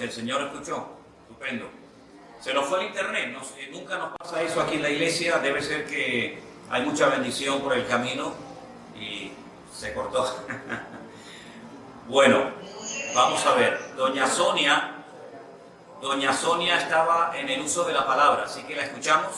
que el Señor escuchó. Estupendo. Se nos fue el internet, nunca nos pasa eso aquí en la iglesia, debe ser que hay mucha bendición por el camino y se cortó. Bueno, vamos a ver, Doña Sonia estaba en el uso de la palabra, así que la escuchamos.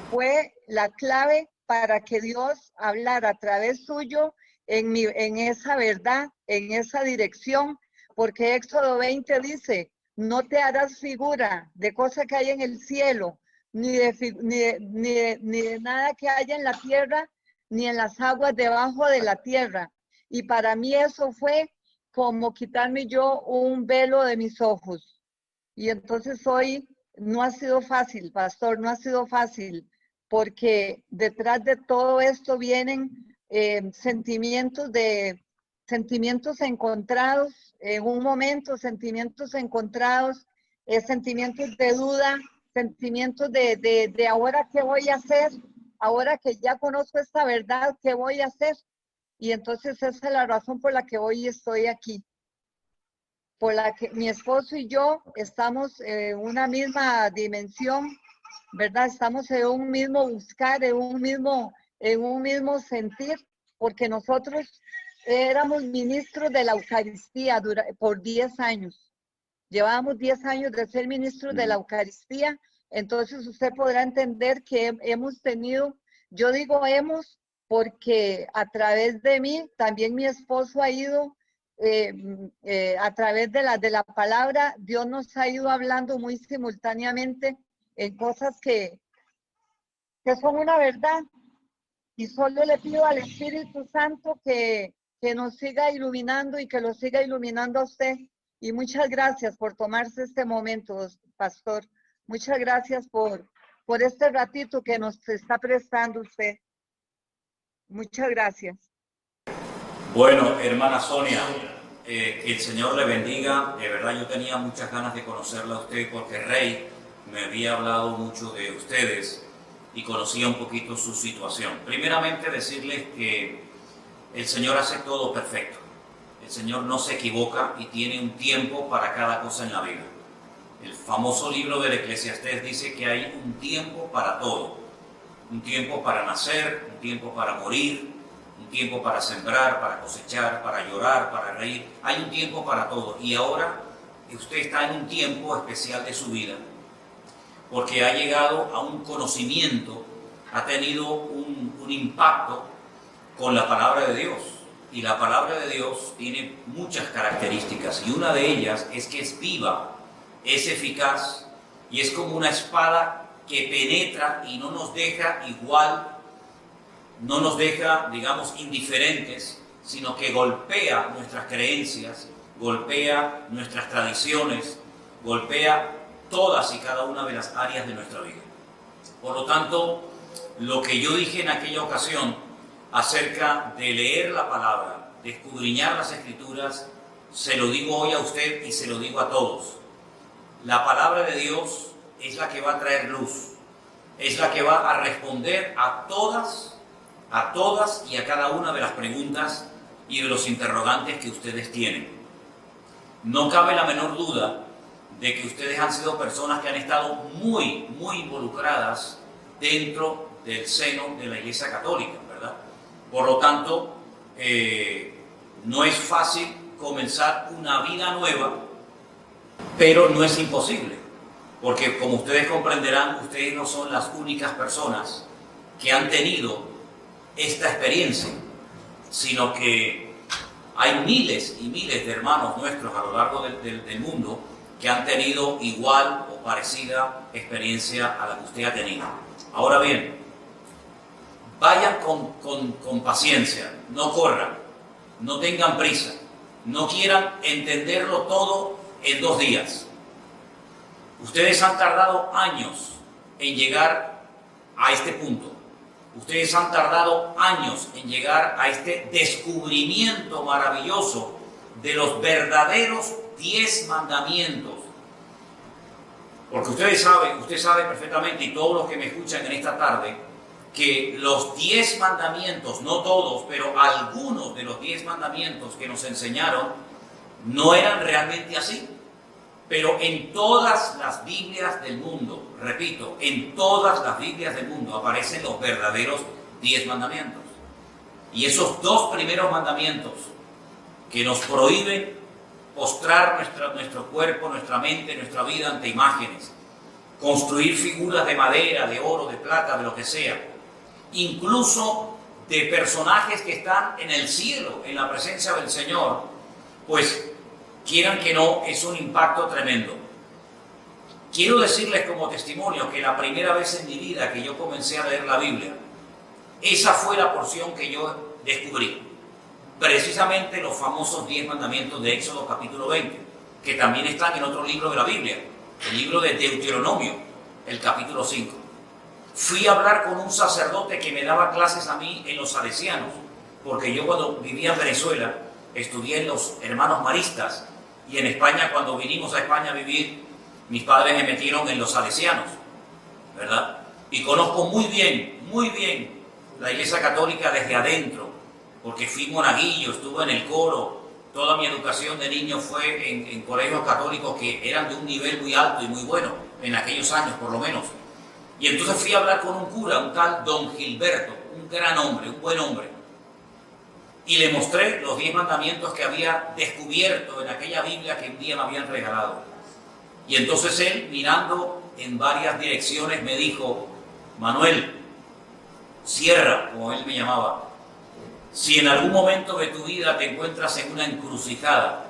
Fue la clave para que Dios hablara a través suyo en esa verdad, en esa dirección, porque Éxodo 20 dice: no te harás figura de cosa que hay en el cielo, ni de nada que haya en la tierra, ni en las aguas debajo de la tierra. Y para mí eso fue como quitarme yo un velo de mis ojos. Y entonces hoy no ha sido fácil, pastor, no ha sido fácil, porque detrás de todo esto vienen sentimientos encontrados, en un momento, sentimientos encontrados, sentimientos de duda, sentimientos de ahora qué voy a hacer, ahora que ya conozco esta verdad, ¿qué voy a hacer? Y entonces esa es la razón por la que hoy estoy aquí, por la que mi esposo y yo estamos en una misma dimensión, ¿verdad? Estamos en un mismo buscar, en un mismo sentir, porque nosotros éramos ministros de la Eucaristía por 10 años. Llevábamos 10 años de ser ministros de la Eucaristía, entonces usted podrá entender que hemos tenido, yo digo hemos, porque a través de mí, también mi esposo ha ido, a través de la palabra, Dios nos ha ido hablando muy simultáneamente en cosas que son una verdad. Y solo le pido al Espíritu Santo que nos siga iluminando y que lo siga iluminando a usted. Y muchas gracias por tomarse este momento, pastor. Muchas gracias por este ratito que nos está prestando usted. Muchas gracias. Bueno, hermana Sonia, que el Señor le bendiga. De verdad yo tenía muchas ganas de conocerla a usted porque Rey me había hablado mucho de ustedes y conocía un poquito su situación. Primeramente decirles que el Señor hace todo perfecto. El Señor no se equivoca y tiene un tiempo para cada cosa en la vida. El famoso libro del Eclesiastés dice que hay un tiempo para todo. Un tiempo para nacer, un tiempo para morir, un tiempo para sembrar, para cosechar, para llorar, para reír. Hay un tiempo para todo. Y ahora usted está en un tiempo especial de su vida, porque ha llegado a un conocimiento, ha tenido un impacto con la palabra de Dios. Y la palabra de Dios tiene muchas características, y una de ellas es que es viva, es eficaz, y es como una espada que penetra y no nos deja igual, no nos deja, digamos, indiferentes, sino que golpea nuestras creencias, golpea nuestras tradiciones, golpea todas y cada una de las áreas de nuestra vida. Por lo tanto, lo que yo dije en aquella ocasión acerca de leer la palabra, de escudriñar las Escrituras, se lo digo hoy a usted y se lo digo a todos. La palabra de Dios es la que va a traer luz, es la que va a responder a todas y a cada una de las preguntas y de los interrogantes que ustedes tienen. No cabe la menor duda de que ustedes han sido personas que han estado muy, muy involucradas dentro del seno de la Iglesia Católica, ¿verdad? Por lo tanto, no es fácil comenzar una vida nueva, pero no es imposible, porque como ustedes comprenderán, ustedes no son las únicas personas que han tenido esta experiencia, sino que hay miles y miles de hermanos nuestros a lo largo del mundo que han tenido igual o parecida experiencia a la que usted ha tenido. Ahora bien, vayan con paciencia, no corran, no tengan prisa, no quieran entenderlo todo en 2 días. Ustedes han tardado años en llegar a este punto. Ustedes han tardado años en llegar a este descubrimiento maravilloso de los verdaderos 10 mandamientos. Porque usted sabe perfectamente, y todos los que me escuchan en esta tarde, que los 10 mandamientos, no todos, pero algunos de los 10 mandamientos que nos enseñaron, no eran realmente así. Pero en todas las Biblias del mundo, repito, en todas las Biblias del mundo aparecen los verdaderos 10 mandamientos. Y esos 2 primeros mandamientos que nos prohíben postrar nuestro cuerpo, nuestra mente, nuestra vida ante imágenes, construir figuras de madera, de oro, de plata, de lo que sea, incluso de personajes que están en el cielo, en la presencia del Señor, pues quieran que no, es un impacto tremendo. Quiero decirles como testimonio que la primera vez en mi vida que yo comencé a leer la Biblia, esa fue la porción que yo descubrí. Precisamente los famosos 10 mandamientos de Éxodo capítulo 20, que también están en otro libro de la Biblia, el libro de Deuteronomio, el capítulo 5. Fui a hablar con un sacerdote que me daba clases a mí en los salesianos, porque yo cuando vivía en Venezuela estudié en los hermanos maristas, y en España, cuando vinimos a España a vivir, mis padres me metieron en los salesianos, ¿verdad? Y conozco muy bien la Iglesia Católica desde adentro, porque fui monaguillo, estuve en el coro, toda mi educación de niño fue en colegios católicos que eran de un nivel muy alto y muy bueno, en aquellos años por lo menos. Y entonces fui a hablar con un cura, un tal Don Gilberto, un gran hombre, un buen hombre, y le mostré los 10 mandamientos que había descubierto en aquella Biblia que un día me habían regalado. Y entonces él, mirando en varias direcciones, me dijo: Manuel, Sierra, como él me llamaba, si en algún momento de tu vida te encuentras en una encrucijada,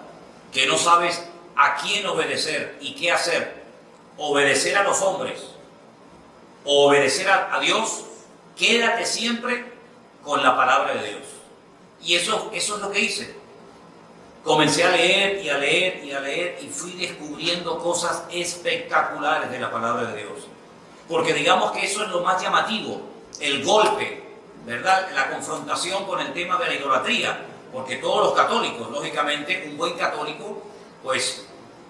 que no sabes a quién obedecer y qué hacer, obedecer a los hombres o obedecer a Dios, quédate siempre con la palabra de Dios. Y eso es lo que hice. Comencé a leer y a leer y a leer y fui descubriendo cosas espectaculares de la palabra de Dios. Porque digamos que eso es lo más llamativo, el golpe, ¿verdad? La confrontación con el tema de la idolatría. Porque todos los católicos, lógicamente, un buen católico, pues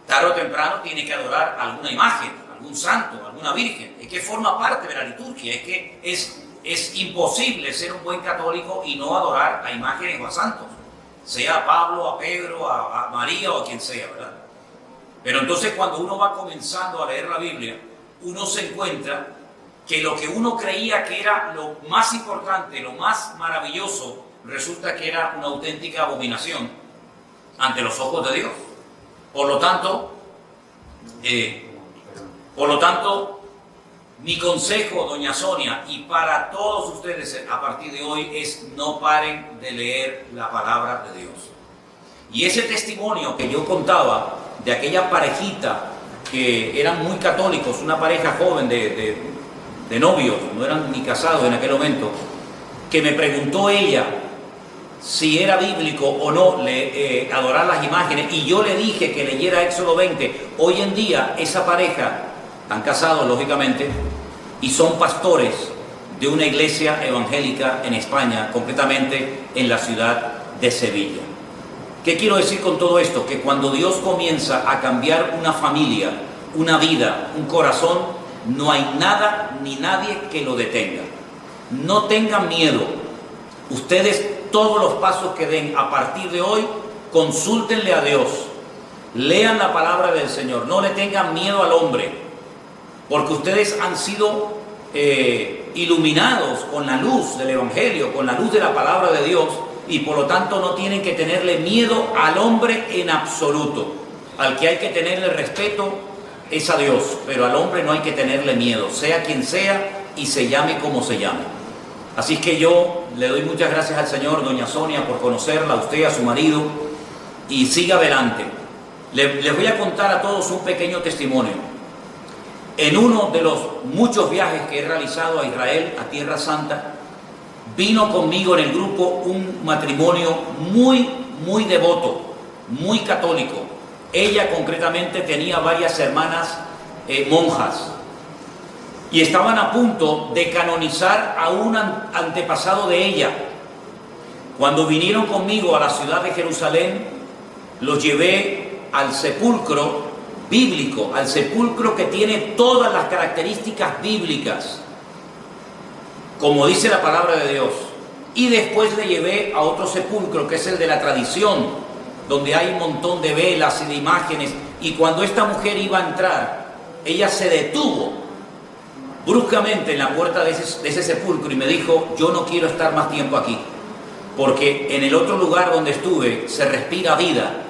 tarde o temprano tiene que adorar alguna imagen, algún santo, alguna virgen. Es que forma parte de la liturgia, es que es imposible ser un buen católico y no adorar a imágenes o a santos, sea a Pablo, a Pedro, a María o a quien sea, ¿verdad? Pero entonces cuando uno va comenzando a leer la Biblia, uno se encuentra que lo que uno creía que era lo más importante, lo más maravilloso, resulta que era una auténtica abominación ante los ojos de Dios. Por lo tanto, mi consejo, doña Sonia, y para todos ustedes a partir de hoy es: no paren de leer la palabra de Dios. Y ese testimonio que yo contaba de aquella parejita que eran muy católicos, una pareja joven de novios, no eran ni casados en aquel momento, que me preguntó ella si era bíblico o no adorar las imágenes, y yo le dije que leyera Éxodo 20. Hoy en día esa pareja, están casados lógicamente, y son pastores de una iglesia evangélica en España, concretamente en la ciudad de Sevilla. ¿Qué quiero decir con todo esto? Que cuando Dios comienza a cambiar una familia, una vida, un corazón, no hay nada ni nadie que lo detenga. No tengan miedo. Ustedes, todos los pasos que den a partir de hoy, consúltenle a Dios. Lean la palabra del Señor. No le tengan miedo al hombre, porque ustedes han sido iluminados con la luz del Evangelio, con la luz de la palabra de Dios, y por lo tanto no tienen que tenerle miedo al hombre en absoluto. Al que hay que tenerle respeto es a Dios, pero al hombre no hay que tenerle miedo, sea quien sea y se llame como se llame. Así que yo le doy muchas gracias al Señor, doña Sonia, por conocerla, a usted, a su marido, y siga adelante. Les voy a contar a todos un pequeño testimonio. En uno de los muchos viajes que he realizado a Israel, a Tierra Santa, vino conmigo en el grupo un matrimonio muy devoto, muy católico. Ella concretamente tenía varias hermanas monjas, y estaban a punto de canonizar a un antepasado de ella. Cuando vinieron conmigo a la ciudad de Jerusalén, los llevé al sepulcro bíblico, al sepulcro que tiene todas las características bíblicas, como dice la palabra de Dios. Y después le llevé a otro sepulcro, que es el de la tradición, donde hay un montón de velas y de imágenes, y cuando esta mujer iba a entrar, ella se detuvo bruscamente en la puerta de ese sepulcro y me dijo: yo no quiero estar más tiempo aquí, porque en el otro lugar donde estuve se respira vida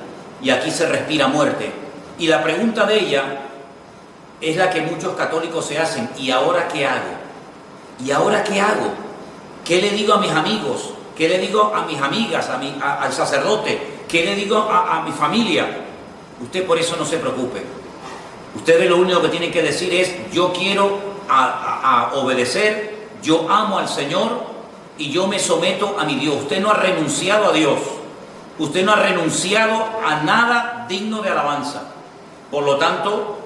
y aquí se respira muerte. Y la pregunta de ella es la que muchos católicos se hacen: ¿y ahora qué hago? ¿Y ahora qué hago? ¿Qué le digo a mis amigos? ¿Qué le digo a mis amigas, al sacerdote? ¿Qué le digo a mi familia? Usted por eso no se preocupe. Ustedes lo único que tienen que decir es: yo quiero a obedecer, yo amo al Señor y yo me someto a mi Dios. Usted no ha renunciado a Dios. Usted no ha renunciado a nada digno de alabanza. Por lo tanto,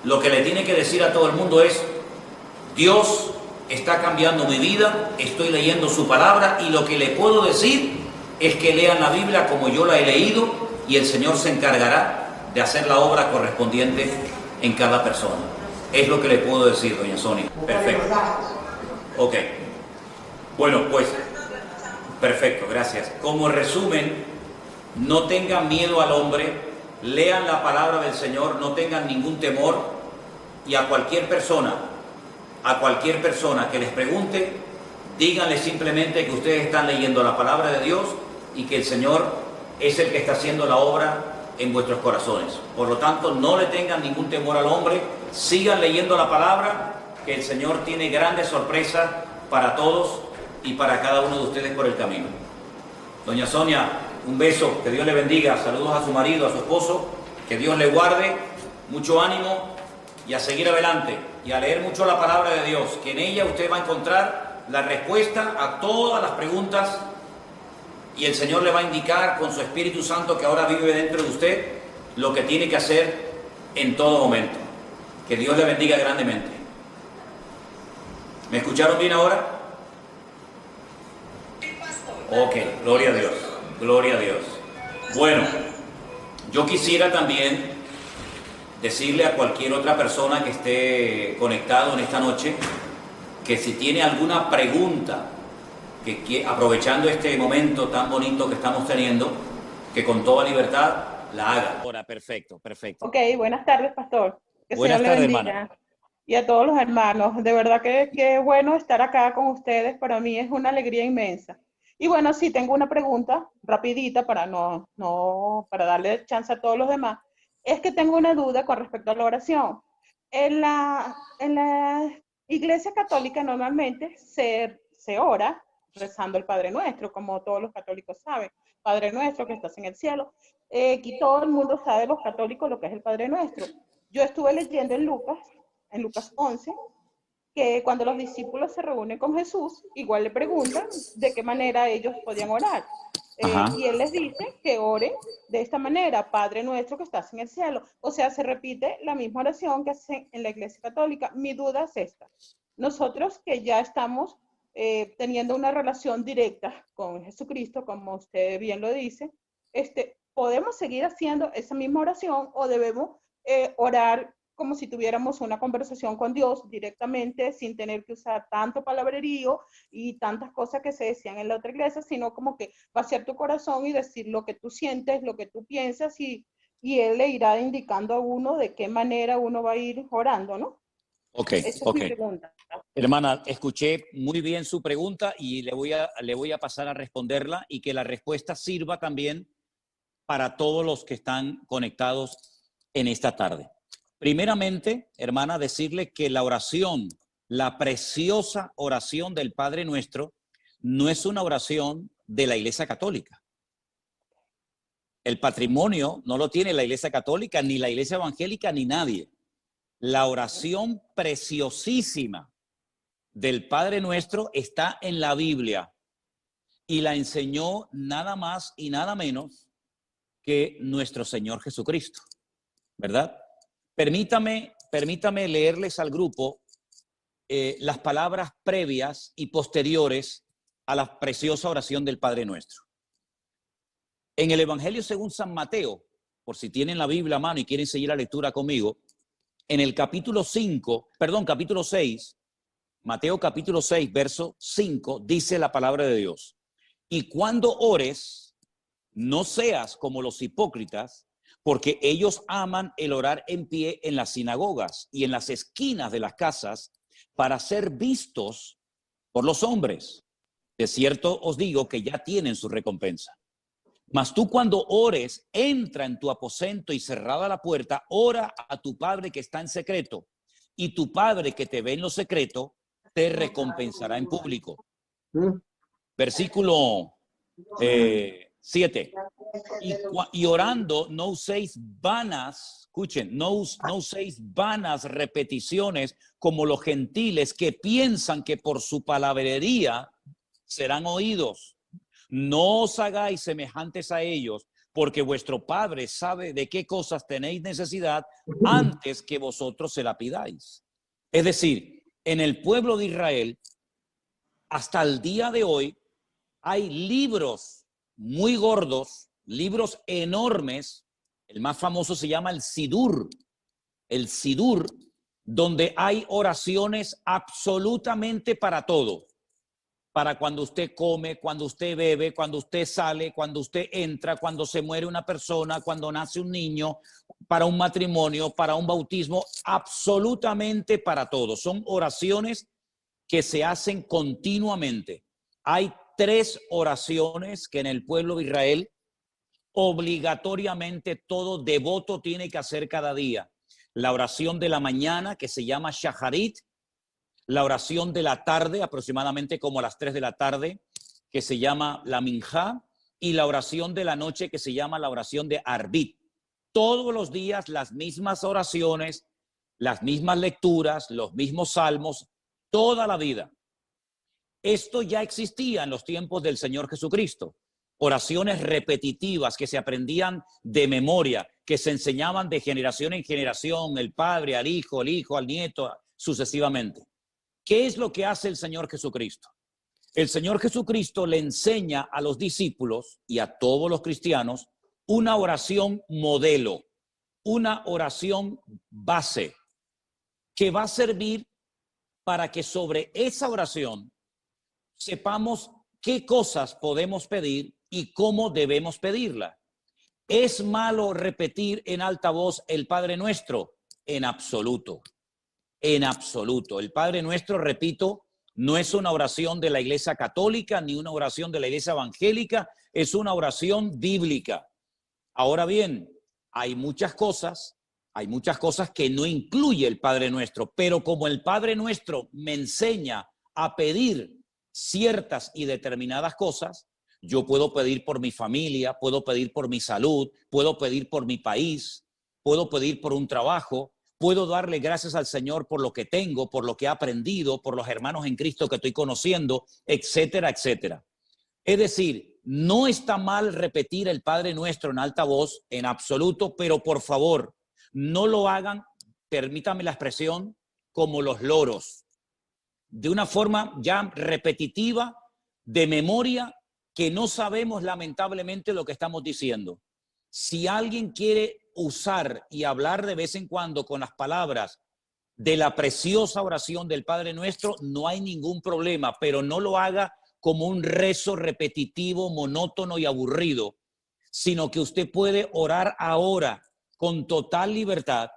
lo que le tiene que decir a todo el mundo es: Dios está cambiando mi vida, estoy leyendo su palabra, y lo que le puedo decir es que lean la Biblia como yo la he leído, y el Señor se encargará de hacer la obra correspondiente en cada persona. Es lo que le puedo decir, doña Sonia. Perfecto. Ok. Bueno, pues, perfecto, gracias. Como resumen, no tengan miedo al hombre, lean la palabra del Señor, no tengan ningún temor, y a cualquier persona que les pregunte, díganle simplemente que ustedes están leyendo la palabra de Dios y que el Señor es el que está haciendo la obra en vuestros corazones. Por lo tanto, no le tengan ningún temor al hombre, sigan leyendo la palabra, que el Señor tiene grandes sorpresas para todos y para cada uno de ustedes por el camino. Doña Sonia, un beso, que Dios le bendiga, saludos a su marido, a su esposo, que Dios le guarde, mucho ánimo y a seguir adelante y a leer mucho la palabra de Dios, que en ella usted va a encontrar la respuesta a todas las preguntas, y el Señor le va a indicar con su Espíritu Santo, que ahora vive dentro de usted, lo que tiene que hacer en todo momento. Que Dios le bendiga grandemente. ¿Me escucharon bien ahora? Ok, gloria a Dios, gloria a Dios. Bueno, yo quisiera también decirle a cualquier otra persona que esté conectado en esta noche, que si tiene alguna pregunta, que aprovechando este momento tan bonito que estamos teniendo, que con toda libertad la haga. Ahora, perfecto, perfecto. Ok, buenas tardes, pastor. Que Buenas Señor le tardes, bendiga. hermana. Y a todos los hermanos. De verdad que qué bueno estar acá con ustedes. Para mí es una alegría inmensa. Y bueno, sí, tengo una pregunta rapidita para para darle chance a todos los demás. Es que tengo una duda con respecto a la oración. En la Iglesia Católica normalmente se ora rezando el Padre Nuestro, como todos los católicos saben. Padre Nuestro que estás en el cielo. Aquí todo el mundo sabe, los católicos, lo que es el Padre Nuestro. Yo estuve leyendo en Lucas 11, que cuando los discípulos se reúnen con Jesús, igual le preguntan de qué manera ellos podían orar. Y él les dice que oren de esta manera: Padre Nuestro que estás en el cielo. O sea, se repite la misma oración que hacen en la Iglesia Católica. Mi duda es esta: nosotros que ya estamos teniendo una relación directa con Jesucristo, como usted bien lo dice, ¿podemos seguir haciendo esa misma oración o debemos orar como si tuviéramos una conversación con Dios directamente, sin tener que usar tanto palabrerío y tantas cosas que se decían en la otra iglesia, sino como que vaciar tu corazón y decir lo que tú sientes, lo que tú piensas, y Él le irá indicando a uno de qué manera uno va a ir orando, ¿no? Ok, Esa es mi pregunta. Hermana, escuché muy bien su pregunta y le voy a pasar a responderla, y que la respuesta sirva también para todos los que están conectados en esta tarde. Primeramente, hermana, decirle que la oración, la preciosa oración del Padre Nuestro, no es una oración de la Iglesia Católica. El patrimonio no lo tiene la Iglesia Católica, ni la Iglesia Evangélica, ni nadie. La oración preciosísima del Padre Nuestro está en la Biblia y la enseñó nada más y nada menos que nuestro Señor Jesucristo, ¿verdad? Permítame leerles al grupo las palabras previas y posteriores a la preciosa oración del Padre Nuestro. En el Evangelio según San Mateo, por si tienen la Biblia a mano y quieren seguir la lectura conmigo, en el capítulo 6, Mateo capítulo 6, verso 5, dice la palabra de Dios: y cuando ores, no seas como los hipócritas, porque ellos aman el orar en pie en las sinagogas y en las esquinas de las casas para ser vistos por los hombres. De cierto os digo que ya tienen su recompensa. Mas tú cuando ores, entra en tu aposento y cerrada la puerta, ora a tu Padre que está en secreto, y tu Padre que te ve en lo secreto, te recompensará en público. Versículo 7. Y orando, no uséis vanas, escuchen, no uséis vanas repeticiones como los gentiles que piensan que por su palabrería serán oídos. No os hagáis semejantes a ellos, porque vuestro Padre sabe de qué cosas tenéis necesidad antes que vosotros se la pidáis. Es decir, en el pueblo de Israel, hasta el día de hoy, hay libros muy gordos, libros enormes. El más famoso se llama el Sidur. El Sidur, donde hay oraciones absolutamente para todo. Para cuando usted come, cuando usted bebe, cuando usted sale, cuando usted entra, cuando se muere una persona, cuando nace un niño, para un matrimonio, para un bautismo, absolutamente para todo. Son oraciones que se hacen continuamente. Hay 3 oraciones que en el pueblo de Israel obligatoriamente todo devoto tiene que hacer cada día. La oración de la mañana, que se llama Shaharit, la oración de la tarde, aproximadamente como a las 3 de la tarde, que se llama la Minjá, y la oración de la noche, que se llama la oración de Arbit. Todos los días las mismas oraciones, las mismas lecturas, los mismos salmos, toda la vida. Esto ya existía en los tiempos del Señor Jesucristo. Oraciones repetitivas que se aprendían de memoria, que se enseñaban de generación en generación, el padre al hijo, el hijo al nieto, sucesivamente. ¿Qué es lo que hace el Señor Jesucristo? El Señor Jesucristo le enseña a los discípulos y a todos los cristianos una oración modelo, una oración base, que va a servir para que sobre esa oración sepamos qué cosas podemos pedir y cómo debemos pedirla. ¿Es malo repetir en alta voz el Padre Nuestro? En absoluto. En absoluto. El Padre Nuestro, repito, no es una oración de la Iglesia Católica ni una oración de la Iglesia Evangélica, es una oración bíblica. Ahora bien, hay muchas cosas que no incluye el Padre Nuestro, pero como el Padre Nuestro me enseña a pedir ciertas y determinadas cosas, yo puedo pedir por mi familia, puedo pedir por mi salud, puedo pedir por mi país, puedo pedir por un trabajo, puedo darle gracias al Señor por lo que tengo, por lo que he aprendido, por los hermanos en Cristo que estoy conociendo, etcétera, etcétera. Es decir, no está mal repetir el Padre Nuestro en alta voz, en absoluto, pero por favor, no lo hagan, permítame la expresión, como los loros, de una forma ya repetitiva, de memoria, que no sabemos lamentablemente lo que estamos diciendo. Si alguien quiere usar y hablar de vez en cuando con las palabras de la preciosa oración del Padre Nuestro, no hay ningún problema, pero no lo haga como un rezo repetitivo, monótono y aburrido, sino que usted puede orar ahora con total libertad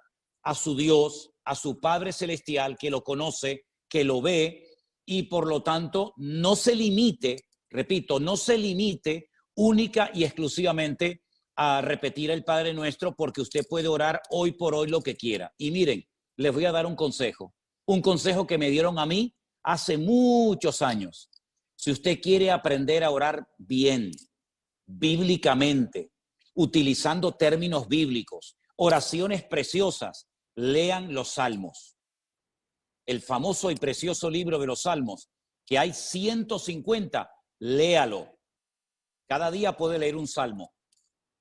a su Dios, a su Padre Celestial, que lo conoce, que lo ve, y por lo tanto no se limite, repito, no se limite única y exclusivamente a repetir el Padre Nuestro, porque usted puede orar hoy por hoy lo que quiera. Y miren, les voy a dar un consejo que me dieron a mí hace muchos años. Si usted quiere aprender a orar bien, bíblicamente, utilizando términos bíblicos, oraciones preciosas, lean los Salmos. El famoso y precioso libro de los Salmos, que hay 150, léalo. Cada día puede leer un salmo.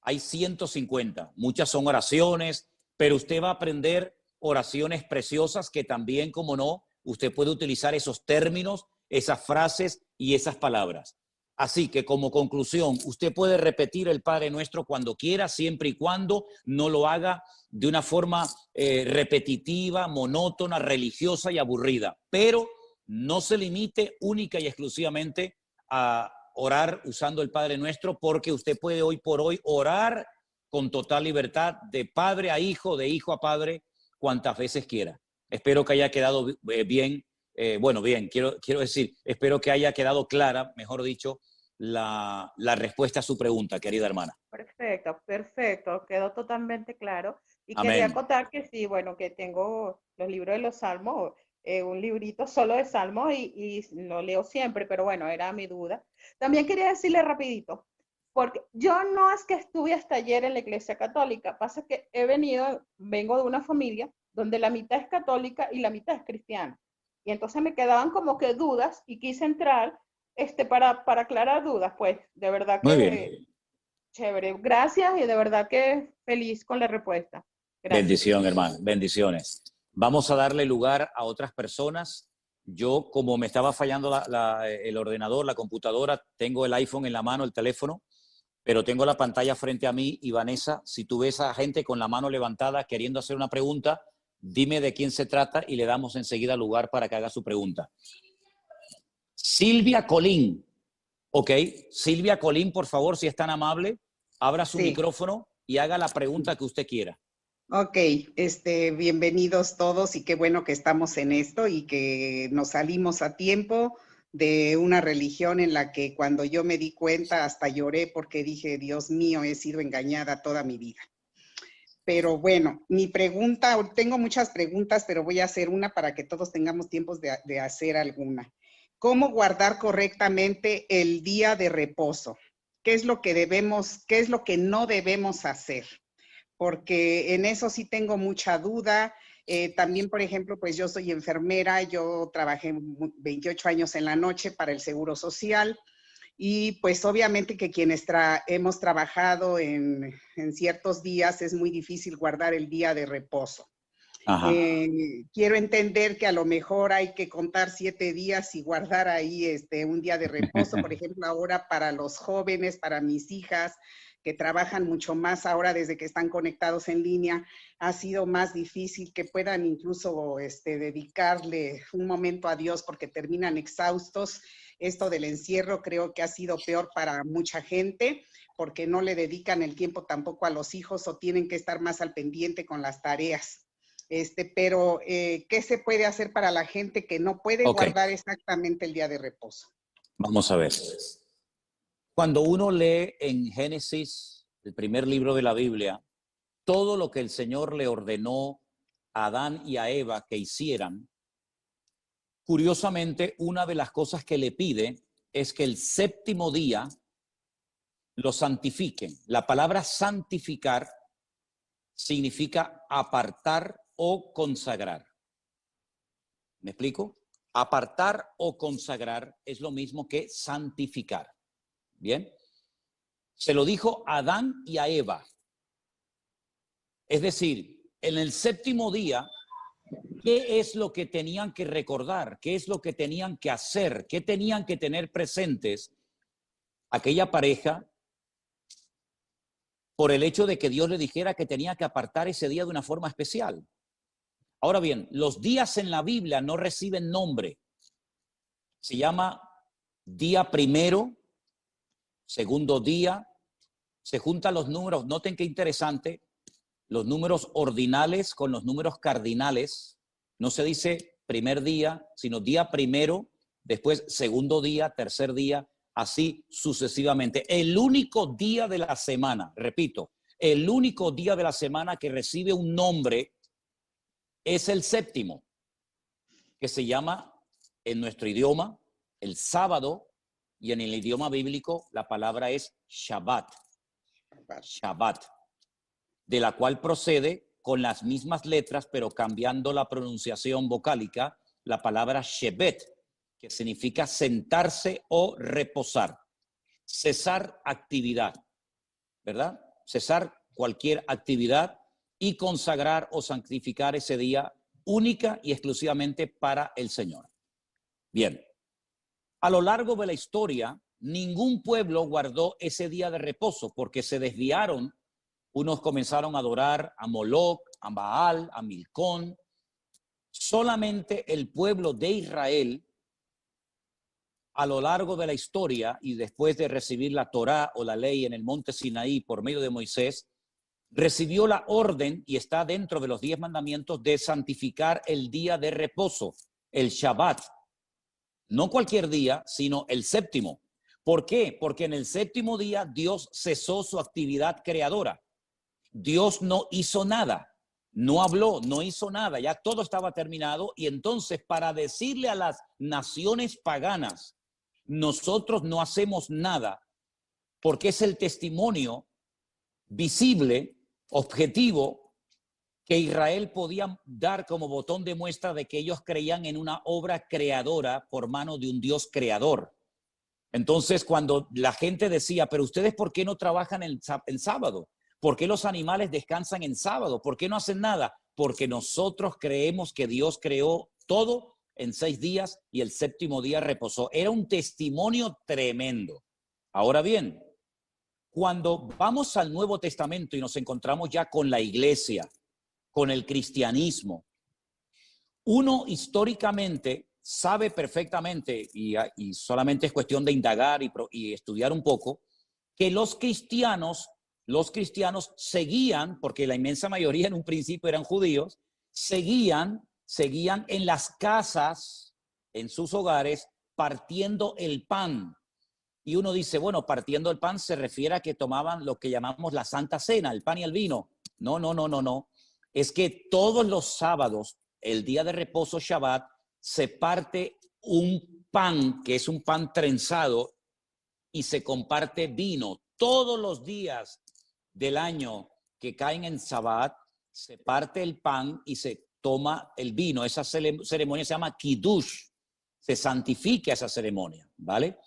Hay 150, muchas son oraciones, pero usted va a aprender oraciones preciosas que también, como no, usted puede utilizar esos términos, esas frases y esas palabras. Así que como conclusión, usted puede repetir el Padre Nuestro cuando quiera, siempre y cuando no lo haga de una forma repetitiva, monótona, religiosa y aburrida. Pero no se limite única y exclusivamente a orar usando el Padre Nuestro, porque usted puede hoy por hoy orar con total libertad de padre a hijo, de hijo a padre, cuantas veces quiera. Espero que haya quedado bien, quiero decir, espero que haya quedado clara, mejor dicho, la respuesta a su pregunta, querida hermana. Perfecto, perfecto, quedó totalmente claro. Y quería Amén. acotar que sí, bueno, que tengo los libros de los Salmos, un librito solo de Salmos y lo leo siempre, pero bueno, era mi duda. También quería decirle rapidito, porque yo no es que estuve hasta ayer en la Iglesia Católica, pasa que vengo de una familia donde la mitad es católica y la mitad es cristiana. Y entonces me quedaban como que dudas y quise entrar para aclarar dudas, pues de verdad Muy bien. que chévere, gracias y de verdad que feliz con la respuesta. Gracias. Bendición, hermano. Bendiciones. Vamos a darle lugar a otras personas. Yo, como me estaba fallando el ordenador, la computadora, tengo el iPhone en la mano, el teléfono, pero tengo la pantalla frente a mí. Y Vanessa, si tú ves a gente con la mano levantada queriendo hacer una pregunta, dime de quién se trata y le damos enseguida lugar para que haga su pregunta. Silvia Colín. Ok, Silvia Colín, por favor, si es tan amable, abra su micrófono y haga la pregunta que usted quiera. Ok, bienvenidos todos y qué bueno que estamos en esto y que nos salimos a tiempo de una religión en la que cuando yo me di cuenta hasta lloré porque dije, Dios mío, he sido engañada toda mi vida. Pero bueno, mi pregunta, tengo muchas preguntas, pero voy a hacer una para que todos tengamos tiempo de hacer alguna. ¿Cómo guardar correctamente el día de reposo? ¿Qué es lo que no debemos hacer? Porque en eso sí tengo mucha duda. También, por ejemplo, pues yo soy enfermera, yo trabajé 28 años en la noche para el Seguro Social y pues obviamente que quienes hemos trabajado en ciertos días es muy difícil guardar el día de reposo. Quiero entender que a lo mejor hay que contar 7 días y guardar ahí un día de reposo, por ejemplo, ahora para los jóvenes, para mis hijas, que trabajan mucho más ahora desde que están conectados en línea, ha sido más difícil que puedan incluso dedicarle un momento a Dios porque terminan exhaustos. Esto del encierro creo que ha sido peor para mucha gente porque no le dedican el tiempo tampoco a los hijos o tienen que estar más al pendiente con las tareas. Pero ¿qué se puede hacer para la gente que no puede guardar exactamente el día de reposo? Vamos a ver. Cuando uno lee en Génesis, el primer libro de la Biblia, todo lo que el Señor le ordenó a Adán y a Eva que hicieran, curiosamente, una de las cosas que le pide es que el séptimo día lo santifiquen. La palabra santificar significa apartar o consagrar. ¿Me explico? Apartar o consagrar es lo mismo que santificar. Bien, se lo dijo a Adán y a Eva. Es decir, en el séptimo día, ¿qué es lo que tenían que recordar? ¿Qué es lo que tenían que hacer? ¿Qué tenían que tener presentes aquella pareja por el hecho de que Dios le dijera que tenía que apartar ese día de una forma especial? Ahora bien, los días en la Biblia no reciben nombre. Se llama día primero, segundo día, se juntan los números, noten qué interesante, los números ordinales con los números cardinales, no se dice primer día, sino día primero, después segundo día, tercer día, así sucesivamente. El único día de la semana, repito, el único día de la semana que recibe un nombre es el séptimo, que se llama en nuestro idioma el sábado, y en el idioma bíblico la palabra es Shabbat. Shabbat, de la cual procede con las mismas letras, pero cambiando la pronunciación vocálica, la palabra Shebet, que significa sentarse o reposar. Cesar actividad, ¿verdad? Cesar cualquier actividad y consagrar o santificar ese día única y exclusivamente para el Señor. Bien. A lo largo de la historia, ningún pueblo guardó ese día de reposo porque se desviaron. Unos comenzaron a adorar a Moloc, a Baal, a Milcón. Solamente el pueblo de Israel a lo largo de la historia y después de recibir la Torá o la ley en el monte Sinaí por medio de Moisés, recibió la orden, y está dentro de los 10 mandamientos, de santificar el día de reposo, el Shabbat. No cualquier día, sino el séptimo. ¿Por qué? Porque en el séptimo día Dios cesó su actividad creadora. Dios no hizo nada, no habló, no hizo nada, ya todo estaba terminado. Y entonces, para decirle a las naciones paganas, nosotros no hacemos nada, porque es el testimonio visible, objetivo, que Israel podía dar como botón de muestra de que ellos creían en una obra creadora por mano de un Dios creador. Entonces, cuando la gente decía, pero ustedes, ¿por qué no trabajan en sábado? ¿Por qué los animales descansan en sábado? ¿Por qué no hacen nada? Porque nosotros creemos que Dios creó todo en 6 días y el séptimo día reposó. Era un testimonio tremendo. Ahora bien, cuando vamos al Nuevo Testamento y nos encontramos ya con la iglesia, con el cristianismo, uno históricamente sabe perfectamente, y solamente es cuestión de indagar y estudiar un poco, que los cristianos seguían, porque la inmensa mayoría en un principio eran judíos, seguían en las casas, en sus hogares, partiendo el pan. Y uno dice, bueno, partiendo el pan se refiere a que tomaban lo que llamamos la Santa Cena, el pan y el vino. No. Es que todos los sábados, el día de reposo Shabbat, se parte un pan, que es un pan trenzado, y se comparte vino. Todos los días del año que caen en Shabbat, se parte el pan y se toma el vino. Esa ceremonia se llama Kiddush. Se santifica esa ceremonia, ¿vale?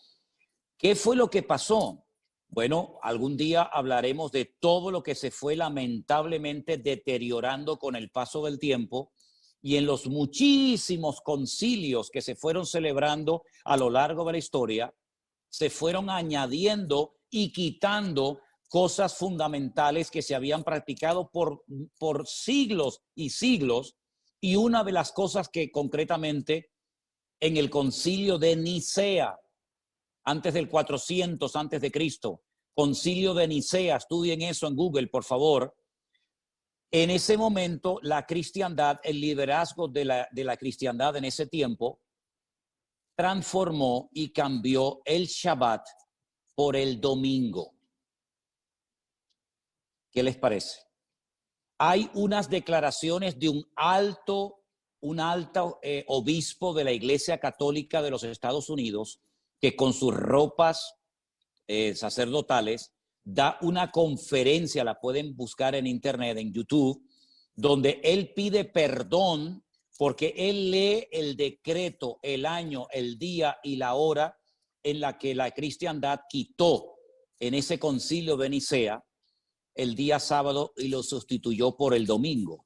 ¿Qué fue lo que pasó? Bueno, algún día hablaremos de todo lo que se fue lamentablemente deteriorando con el paso del tiempo y en los muchísimos concilios que se fueron celebrando a lo largo de la historia, se fueron añadiendo y quitando cosas fundamentales que se habían practicado por siglos y siglos. Y una de las cosas que concretamente en el concilio de Nicea, antes del 400 antes de Cristo, concilio de Nicea, estudien eso en Google, por favor. En ese momento, la cristiandad, el liderazgo de la cristiandad en ese tiempo, transformó y cambió el Shabbat por el domingo. ¿Qué les parece? Hay unas declaraciones de un alto obispo de la Iglesia Católica de los Estados Unidos que con sus ropas sacerdotales da una conferencia, la pueden buscar en internet, en YouTube, donde él pide perdón porque él lee el decreto, el año, el día y la hora en la que la cristiandad quitó en ese concilio de Nicea el día sábado y lo sustituyó por el domingo.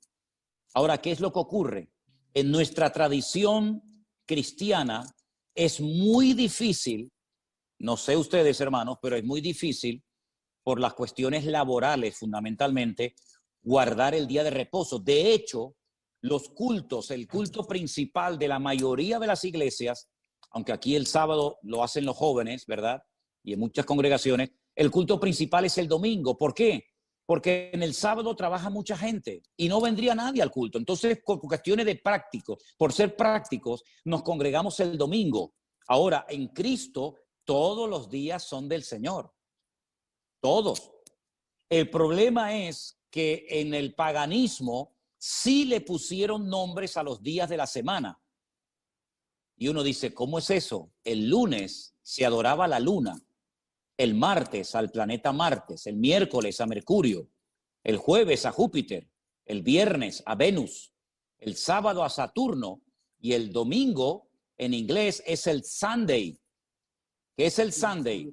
Ahora, ¿qué es lo que ocurre? En nuestra tradición cristiana es muy difícil, no sé ustedes hermanos, pero es muy difícil por las cuestiones laborales fundamentalmente, guardar el día de reposo. De hecho, los cultos, el culto principal de la mayoría de las iglesias, aunque aquí el sábado lo hacen los jóvenes, ¿verdad? Y en muchas congregaciones, el culto principal es el domingo. ¿Por qué? Porque en el sábado trabaja mucha gente y no vendría nadie al culto. Entonces, por cuestiones de práctico, por ser prácticos, nos congregamos el domingo. Ahora, en Cristo, todos los días son del Señor. Todos. El problema es que en el paganismo sí le pusieron nombres a los días de la semana. Y uno dice, ¿cómo es eso? El lunes se adoraba la luna, el martes al planeta Martes, el miércoles a Mercurio, el jueves a Júpiter, el viernes a Venus, el sábado a Saturno y el domingo en inglés es el Sunday. ¿Qué es el Sunday?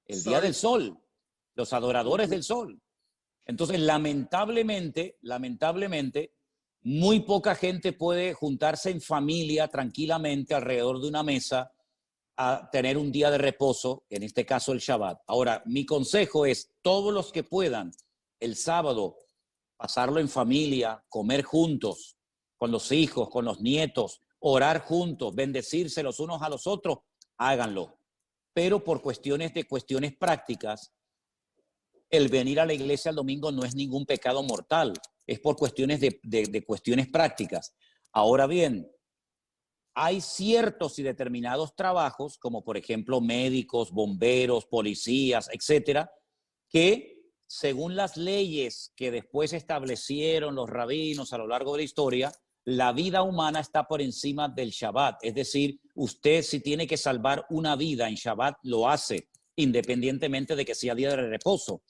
El día del sol, los adoradores del sol. Entonces, lamentablemente, muy poca gente puede juntarse en familia tranquilamente alrededor de una mesa a tener un día de reposo, en este caso el Shabbat. Ahora, mi consejo es, todos los que puedan el sábado pasarlo en familia, comer juntos, con los hijos, con los nietos, orar juntos, bendecirse los unos a los otros, háganlo. Pero por cuestiones prácticas, el venir a la iglesia el domingo no es ningún pecado mortal, es por cuestiones de cuestiones prácticas. Ahora bien, hay ciertos y determinados trabajos, como por ejemplo médicos, bomberos, policías, etcétera, que según las leyes que después establecieron los rabinos a lo largo de la historia, la vida humana está por encima del Shabbat. Es decir, usted si tiene que salvar una vida en Shabbat, lo hace, independientemente de que sea día de reposo.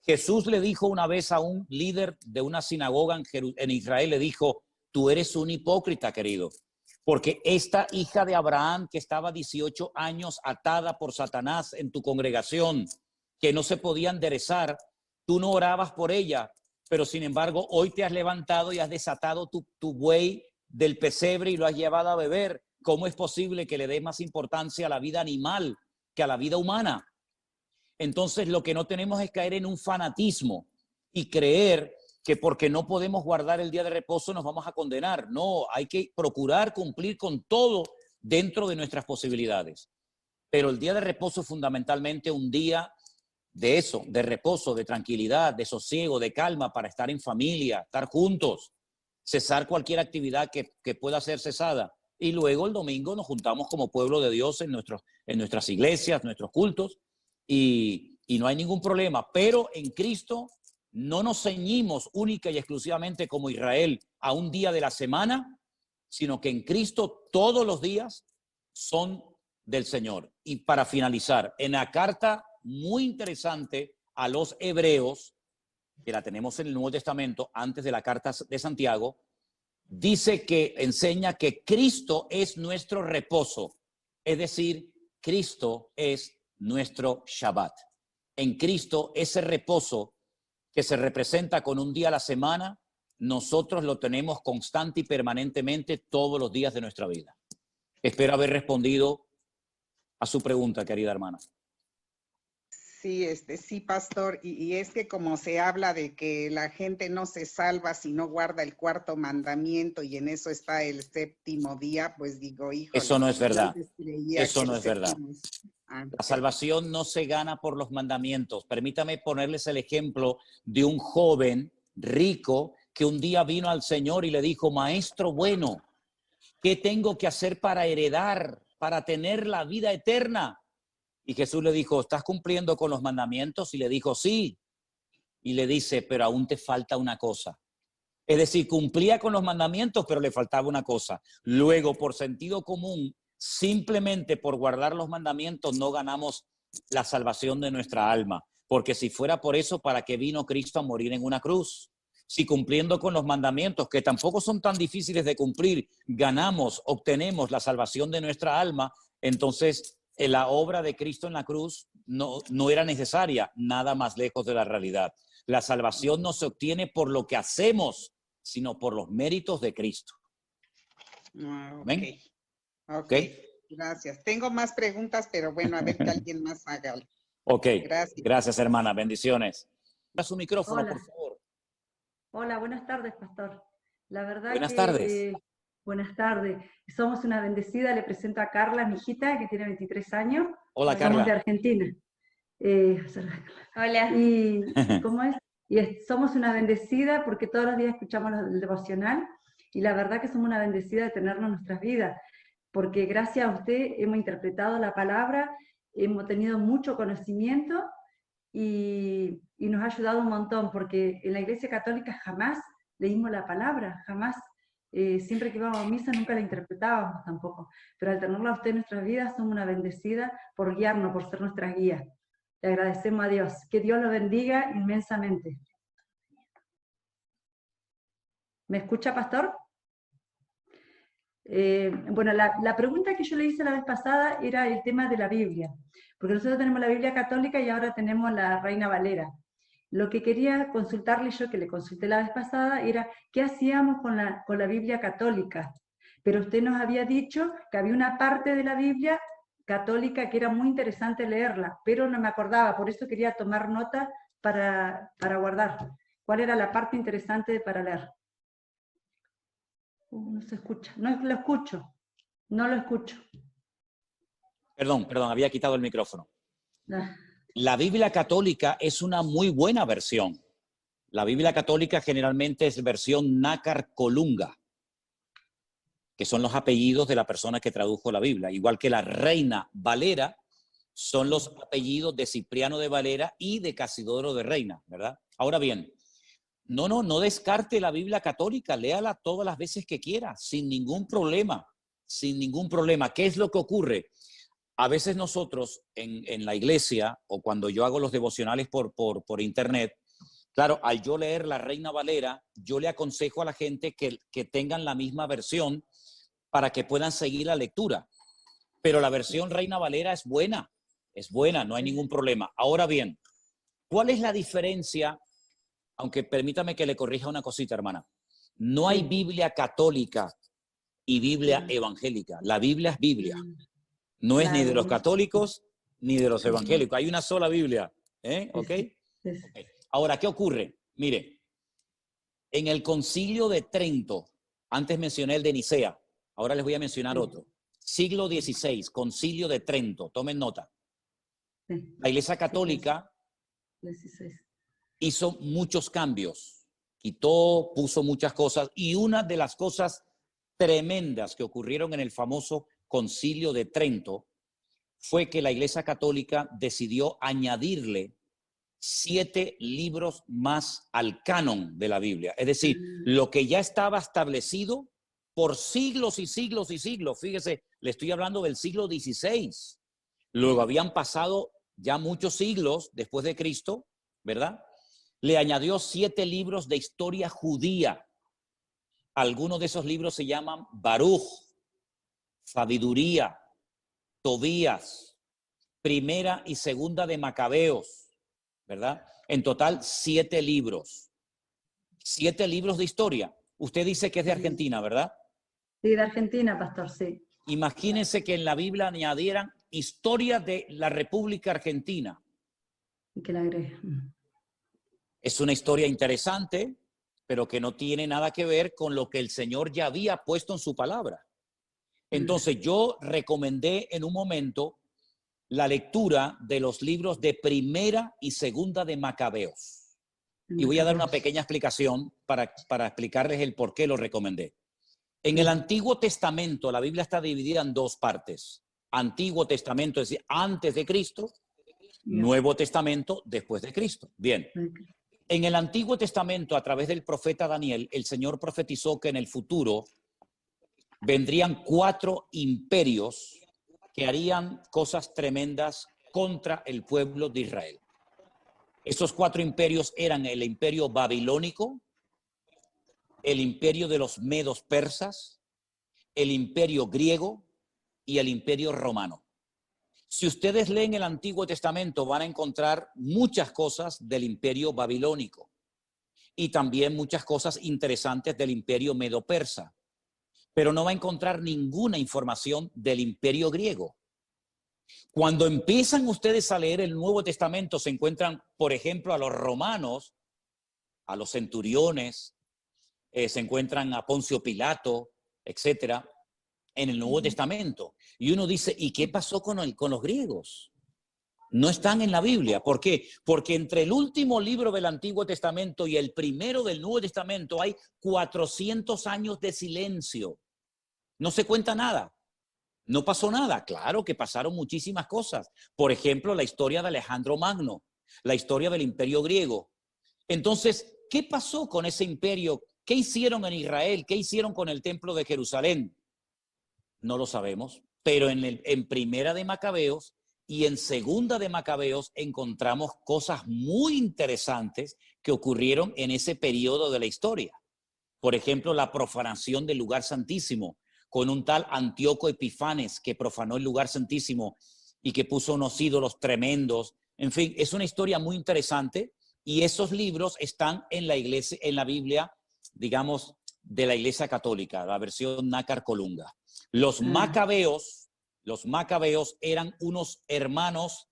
Jesús le dijo una vez a un líder de una sinagoga en Israel, le dijo, tú eres un hipócrita, querido, porque esta hija de Abraham que estaba 18 años atada por Satanás en tu congregación, que no se podía enderezar, tú no orabas por ella, pero sin embargo hoy te has levantado y has desatado tu buey del pesebre y lo has llevado a beber. ¿Cómo es posible que le des más importancia a la vida animal que a la vida humana? Entonces lo que no tenemos es caer en un fanatismo y creer que porque no podemos guardar el día de reposo nos vamos a condenar. No, hay que procurar cumplir con todo dentro de nuestras posibilidades. Pero el día de reposo es fundamentalmente un día de eso, de reposo, de tranquilidad, de sosiego, de calma para estar en familia, estar juntos, cesar cualquier actividad que pueda ser cesada. Y luego el domingo nos juntamos como pueblo de Dios en nuestras iglesias, nuestros cultos, y no hay ningún problema. Pero en Cristo no nos ceñimos única y exclusivamente como Israel a un día de la semana, sino que en Cristo todos los días son del Señor. Y para finalizar, en la carta muy interesante a los hebreos, que la tenemos en el Nuevo Testamento, antes de la carta de Santiago, dice que enseña que Cristo es nuestro reposo, es decir, Cristo es nuestro Shabbat. En Cristo, ese reposo que se representa con un día a la semana, nosotros lo tenemos constante y permanentemente todos los días de nuestra vida. Espero haber respondido a su pregunta, querida hermana. Sí, sí, pastor, y es que como se habla de que la gente no se salva si no guarda el cuarto mandamiento y en eso está el séptimo día, pues digo, híjole. Eso no es verdad. Eso no es verdad. La salvación no se gana por los mandamientos. Permítame ponerles el ejemplo de un joven rico que un día vino al Señor y le dijo, maestro bueno, ¿qué tengo que hacer para heredar, para tener la vida eterna? Y Jesús le dijo, ¿estás cumpliendo con los mandamientos? Y le dijo, sí. Y le dice, pero aún te falta una cosa. Es decir, cumplía con los mandamientos, pero le faltaba una cosa. Luego, por sentido común, simplemente por guardar los mandamientos, no ganamos la salvación de nuestra alma. Porque si fuera por eso, ¿para qué vino Cristo a morir en una cruz? Si cumpliendo con los mandamientos, que tampoco son tan difíciles de cumplir, obtenemos la salvación de nuestra alma, entonces la obra de Cristo en la cruz no era necesaria, nada más lejos de la realidad. La salvación no se obtiene por lo que hacemos, sino por los méritos de Cristo. ¿Ven? Okay. Gracias. Tengo más preguntas, pero bueno, a ver que alguien más haga. Ok, gracias hermana, bendiciones. A su micrófono, Hola. por favor. Hola, buenas tardes, pastor. La verdad buenas tardes. Buenas tardes. Somos una bendecida. Le presento a Carla, mi hijita, que tiene 23 años. Hola, Carla. Somos de Argentina. Hola. Y, ¿cómo es? Somos una bendecida porque todos los días escuchamos el devocional y la verdad que somos una bendecida de tenerlo en nuestras vidas, porque gracias a usted hemos interpretado la palabra, hemos tenido mucho conocimiento y nos ha ayudado un montón, porque en la Iglesia Católica jamás leímos la palabra, jamás. Siempre que íbamos a misa nunca la interpretábamos tampoco, pero al tenerla a usted en nuestras vidas somos una bendecida por guiarnos, por ser nuestra guía. Le agradecemos a Dios. Que Dios lo bendiga inmensamente. ¿Me escucha, pastor? Bueno, la pregunta que yo le hice la vez pasada era el tema de la Biblia, porque nosotros tenemos la Biblia católica y ahora tenemos la Reina Valera. Lo que quería consultarle yo, que le consulté la vez pasada, era qué hacíamos con la Biblia católica. Pero usted nos había dicho que había una parte de la Biblia católica que era muy interesante leerla, pero no me acordaba, por eso quería tomar nota para guardar. ¿Cuál era la parte interesante para leer? No se escucha, no lo escucho. Perdón, había quitado el micrófono. Ah, La Biblia católica es una muy buena versión. La Biblia católica generalmente es versión nácar colunga, que son los apellidos de la persona que tradujo la Biblia, igual que la Reina Valera son los apellidos de Cipriano de Valera y de Casidoro de Reina, ¿verdad? Ahora bien, no descarte la Biblia católica, léala todas las veces que quiera, sin ningún problema, sin ningún problema. ¿Qué es lo que ocurre? A veces nosotros en la iglesia o cuando yo hago los devocionales por internet, claro, al yo leer la Reina Valera, yo le aconsejo a la gente que tengan la misma versión para que puedan seguir la lectura. Pero la versión Reina Valera es buena, no hay ningún problema. Ahora bien, ¿cuál es la diferencia? Aunque permítame que le corrija una cosita, hermana. No hay Biblia católica y Biblia evangélica. La Biblia es Biblia. No es ni de los católicos ni de los evangélicos. Hay una sola Biblia. ¿Ok? sí. Okay. Ahora, ¿qué ocurre? Mire, en el Concilio de Trento, antes mencioné el de Nicea, ahora les voy a mencionar otro. Siglo XVI, Concilio de Trento, tomen nota. Sí. La Iglesia Católica 16. hizo muchos cambios, quitó, puso muchas cosas, y una de las cosas tremendas que ocurrieron en el famoso Concilio de Trento fue que la Iglesia Católica decidió añadirle 7 libros más al canon de la Biblia. Es decir, lo que ya estaba establecido por siglos y siglos y siglos. Fíjese, le estoy hablando del siglo XVI. Luego habían pasado ya muchos siglos después de Cristo, ¿verdad? Le añadió 7 libros de historia judía. Algunos de esos libros se llaman Baruch, Sabiduría, Tobías, Primera y Segunda de Macabeos, ¿verdad? En total 7 libros. 7 libros de historia. Usted dice que es de Argentina, ¿verdad? Sí, de Argentina, pastor, sí. Imagínense que en la Biblia añadieran historia de la República Argentina. Y que la agregue. Es una historia interesante, pero que no tiene nada que ver con lo que el Señor ya había puesto en su palabra. Entonces yo recomendé en un momento la lectura de los libros de Primera y Segunda de Macabeos. Y voy a dar una pequeña explicación para explicarles el por qué lo recomendé. En el Antiguo Testamento, la Biblia está dividida en 2 partes. Antiguo Testamento, es decir, antes de Cristo, Nuevo Testamento, después de Cristo. Bien. En el Antiguo Testamento, a través del profeta Daniel, el Señor profetizó que en el futuro vendrían 4 imperios que harían cosas tremendas contra el pueblo de Israel. Esos 4 imperios eran el imperio babilónico, el imperio de los medos persas, el imperio griego y el imperio romano. Si ustedes leen el Antiguo Testamento van a encontrar muchas cosas del imperio babilónico y también muchas cosas interesantes del imperio medo-persa, pero no va a encontrar ninguna información del imperio griego. Cuando empiezan ustedes a leer el Nuevo Testamento se encuentran, por ejemplo, a los romanos, a los centuriones, se encuentran a Poncio Pilato, etcétera, en el Nuevo Testamento. Y uno dice, ¿y qué pasó con los griegos? No están en la Biblia. ¿Por qué? Porque entre el último libro del Antiguo Testamento y el primero del Nuevo Testamento hay 400 años de silencio. No se cuenta nada. No pasó nada. Claro que pasaron muchísimas cosas. Por ejemplo, la historia de Alejandro Magno, la historia del imperio griego. Entonces, ¿qué pasó con ese imperio? ¿Qué hicieron en Israel? ¿Qué hicieron con el templo de Jerusalén? No lo sabemos, pero en Primera de Macabeos y en Segunda de Macabeos encontramos cosas muy interesantes que ocurrieron en ese periodo de la historia. Por ejemplo, la profanación del lugar santísimo con un tal Antíoco Epifanes que profanó el lugar santísimo y que puso unos ídolos tremendos. En fin, es una historia muy interesante y esos libros están en la iglesia, en la Biblia, digamos, de la Iglesia Católica, la versión nácar colunga. Los macabeos eran unos hermanos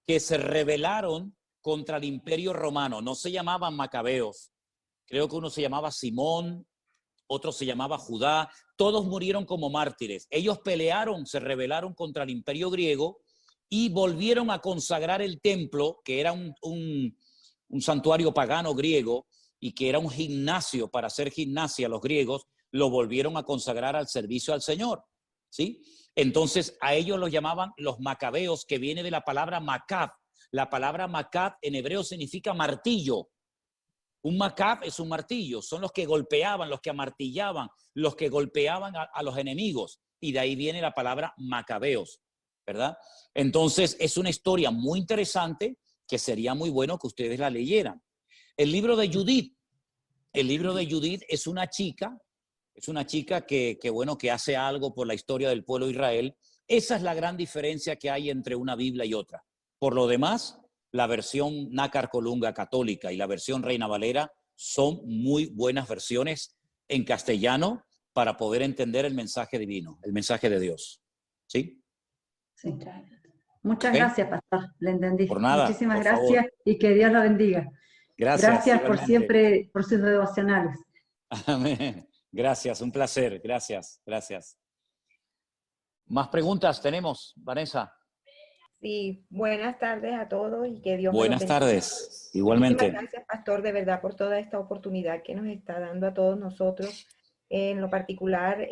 que se rebelaron contra el imperio romano. No se llamaban macabeos. Creo que uno se llamaba Simón, otro se llamaba Judá, todos murieron como mártires. Ellos pelearon, se rebelaron contra el imperio griego y volvieron a consagrar el templo, que era un santuario pagano griego y que era un gimnasio para hacer gimnasia. Los griegos lo volvieron a consagrar al servicio al Señor, ¿sí? Entonces a ellos los llamaban los macabeos, que viene de la palabra macab. La palabra macab en hebreo significa martillo. Un macab es un martillo, son los que golpeaban, los que amartillaban, los que golpeaban a los enemigos. Y de ahí viene la palabra macabeos, ¿verdad? Entonces es una historia muy interesante que sería muy bueno que ustedes la leyeran. El libro de Judith es una chica que hace algo por la historia del pueblo de Israel. Esa es la gran diferencia que hay entre una Biblia y otra. Por lo demás, la versión Nácar Colunga católica y la versión Reina Valera son muy buenas versiones en castellano para poder entender el mensaje divino, el mensaje de Dios. ¿Sí? Sí. Muchas ¿Okay? Gracias, pastor. Le entendí. Por nada. Muchísimas por gracias favor. y que Dios lo bendiga. Gracias por igualmente. siempre, por sus devocionales. Amén. Gracias, un placer. Gracias. ¿Más preguntas tenemos, Vanessa? Sí, buenas tardes a todos y que Dios me los Buenas bendiga. tardes, igualmente. Muchísimas gracias, pastor, de verdad, por toda esta oportunidad que nos está dando a todos nosotros. En lo particular,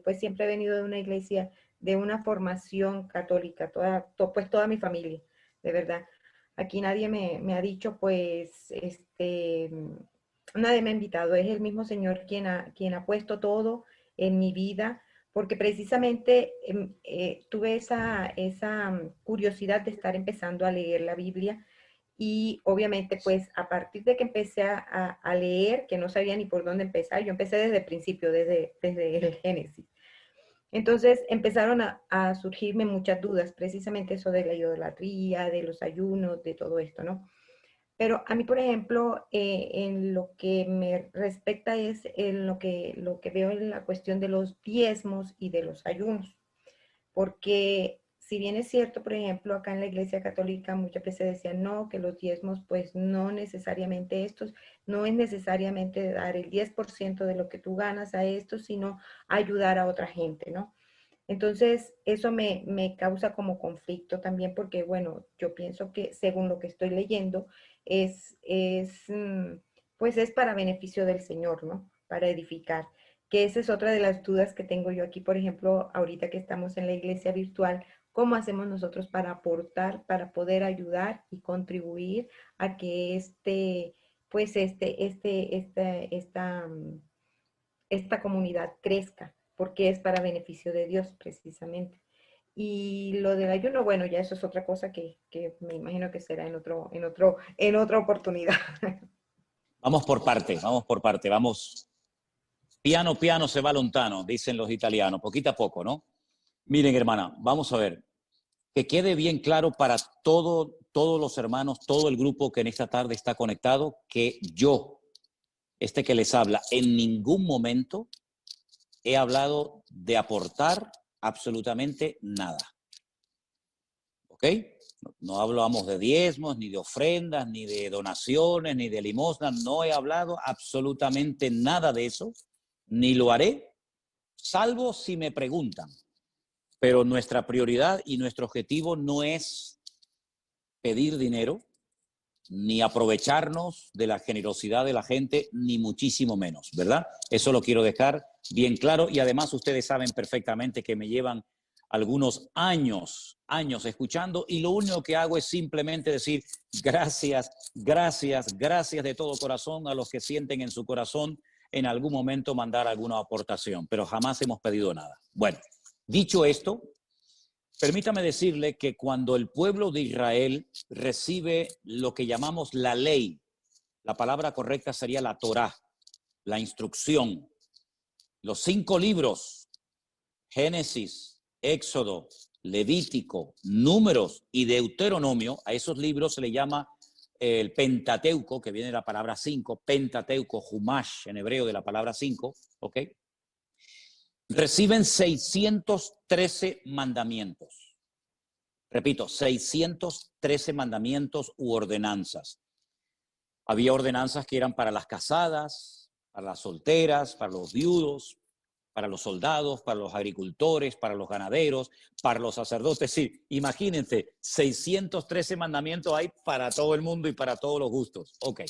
pues siempre he venido de una iglesia, de una formación católica, toda mi familia, de verdad. Aquí nadie me ha dicho, pues, nadie me ha invitado. Es el mismo Señor quien ha puesto todo en mi vida, porque precisamente tuve esa curiosidad de estar empezando a leer la Biblia y obviamente pues a partir de que empecé a leer, que no sabía ni por dónde empezar, yo empecé desde el principio, desde el Génesis. Entonces empezaron a surgirme muchas dudas, precisamente eso de la idolatría, de los ayunos, de todo esto, ¿no? Pero a mí, por ejemplo, en lo que me respecta es en lo que veo en la cuestión de los diezmos y de los ayunos. Porque si bien es cierto, por ejemplo, acá en la Iglesia Católica muchas veces decían, no, que los diezmos, pues no necesariamente estos, no es necesariamente dar el 10% de lo que tú ganas a esto, sino ayudar a otra gente, ¿no? Entonces, eso me causa como conflicto también porque, bueno, yo pienso que según lo que estoy leyendo, pues es para beneficio del Señor, ¿no? Para edificar. Que esa es otra de las dudas que tengo yo aquí, por ejemplo, ahorita que estamos en la iglesia virtual, ¿cómo hacemos nosotros para aportar, para poder ayudar y contribuir a que esta comunidad crezca? Porque es para beneficio de Dios precisamente. Y lo del ayuno, bueno, ya eso es otra cosa que me imagino que será en otra oportunidad. Vamos por parte, vamos. Piano, piano se va lontano, dicen los italianos, poquito a poco, ¿no? Miren, hermana, vamos a ver, que quede bien claro para todos los hermanos, todo el grupo que en esta tarde está conectado, que yo, que les habla, en ningún momento he hablado de aportar absolutamente nada. ¿Ok? No hablamos de diezmos, ni de ofrendas, ni de donaciones, ni de limosnas. No he hablado absolutamente nada de eso, ni lo haré, salvo si me preguntan. Pero nuestra prioridad y nuestro objetivo no es pedir dinero, ni aprovecharnos de la generosidad de la gente, ni muchísimo menos, ¿verdad? Eso lo quiero dejar bien claro y además ustedes saben perfectamente que me llevan algunos años escuchando y lo único que hago es simplemente decir gracias de todo corazón a los que sienten en su corazón en algún momento mandar alguna aportación, pero jamás hemos pedido nada. Bueno, dicho esto, permítame decirle que cuando el pueblo de Israel recibe lo que llamamos la ley, la palabra correcta sería la Torá, la instrucción, los 5 libros, Génesis, Éxodo, Levítico, Números y Deuteronomio, a esos libros se le llama el Pentateuco, que viene de la palabra 5, Pentateuco, Humash, en hebreo de la palabra 5, ¿ok? Reciben 613 mandamientos. Repito, 613 mandamientos u ordenanzas. Había ordenanzas que eran para las casadas, para las solteras, para los viudos, para los soldados, para los agricultores, para los ganaderos, para los sacerdotes. Sí, imagínense, 613 mandamientos hay para todo el mundo y para todos los gustos. Ok.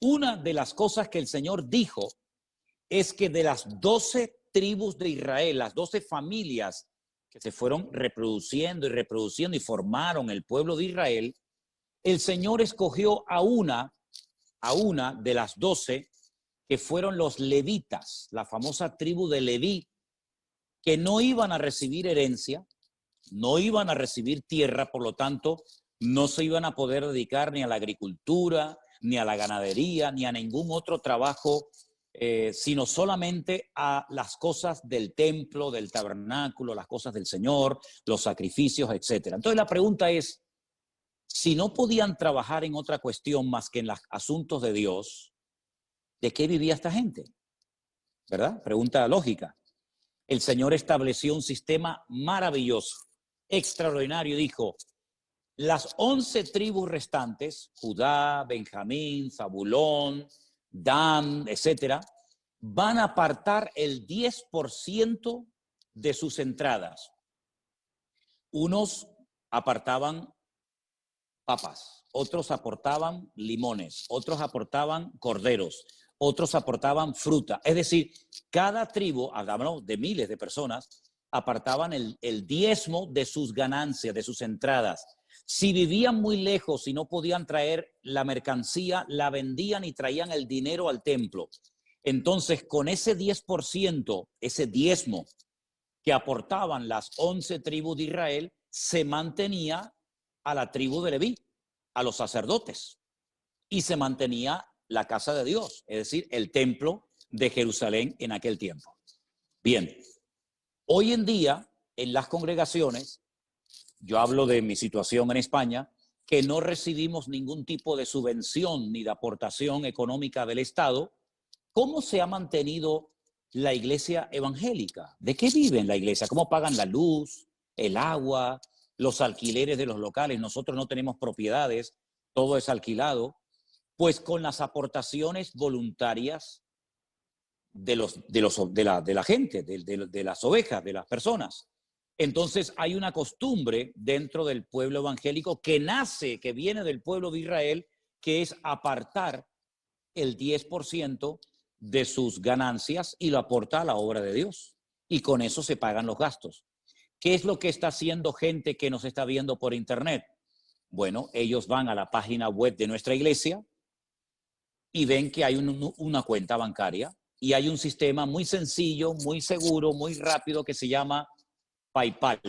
Una de las cosas que el Señor dijo es que de las 12 tribus de Israel, las 12 familias que se fueron reproduciendo y formaron el pueblo de Israel, el Señor escogió a una de las 12 que fueron los levitas, la famosa tribu de Leví, que no iban a recibir herencia, no iban a recibir tierra, por lo tanto, no se iban a poder dedicar ni a la agricultura, ni a la ganadería, ni a ningún otro trabajo, sino solamente a las cosas del templo, del tabernáculo, las cosas del Señor, los sacrificios, etc. Entonces la pregunta es, si no podían trabajar en otra cuestión más que en los asuntos de Dios, ¿de qué vivía esta gente? ¿Verdad? Pregunta lógica. El Señor estableció un sistema maravilloso, extraordinario. Dijo, las 11 tribus restantes, Judá, Benjamín, Zabulón, Dan, etcétera, van a apartar el 10% de sus entradas. Unos apartaban papas, otros aportaban limones, otros aportaban corderos, otros aportaban fruta. Es decir, cada tribu, hablamos de miles de personas, apartaban el diezmo de sus ganancias, de sus entradas. Si vivían muy lejos y no podían traer la mercancía, la vendían y traían el dinero al templo. Entonces, con ese 10%, ese diezmo que aportaban las 11 tribus de Israel, se mantenía a la tribu de Leví, a los sacerdotes, y se mantenía la casa de Dios, es decir, el templo de Jerusalén en aquel tiempo. Bien, hoy en día, en las congregaciones, yo hablo de mi situación en España, que no recibimos ningún tipo de subvención ni de aportación económica del Estado. ¿Cómo se ha mantenido la iglesia evangélica? ¿De qué vive la iglesia? ¿Cómo pagan la luz, el agua, los alquileres de los locales? Nosotros no tenemos propiedades, todo es alquilado. Pues con las aportaciones voluntarias de la gente, de las ovejas, de las personas. Entonces hay una costumbre dentro del pueblo evangélico que nace, que viene del pueblo de Israel, que es apartar el 10% de sus ganancias y lo aporta a la obra de Dios. Y con eso se pagan los gastos. ¿Qué es lo que está haciendo gente que nos está viendo por internet? Bueno, ellos van a la página web de nuestra iglesia y ven que hay una cuenta bancaria y hay un sistema muy sencillo, muy seguro, muy rápido que se llama PayPal,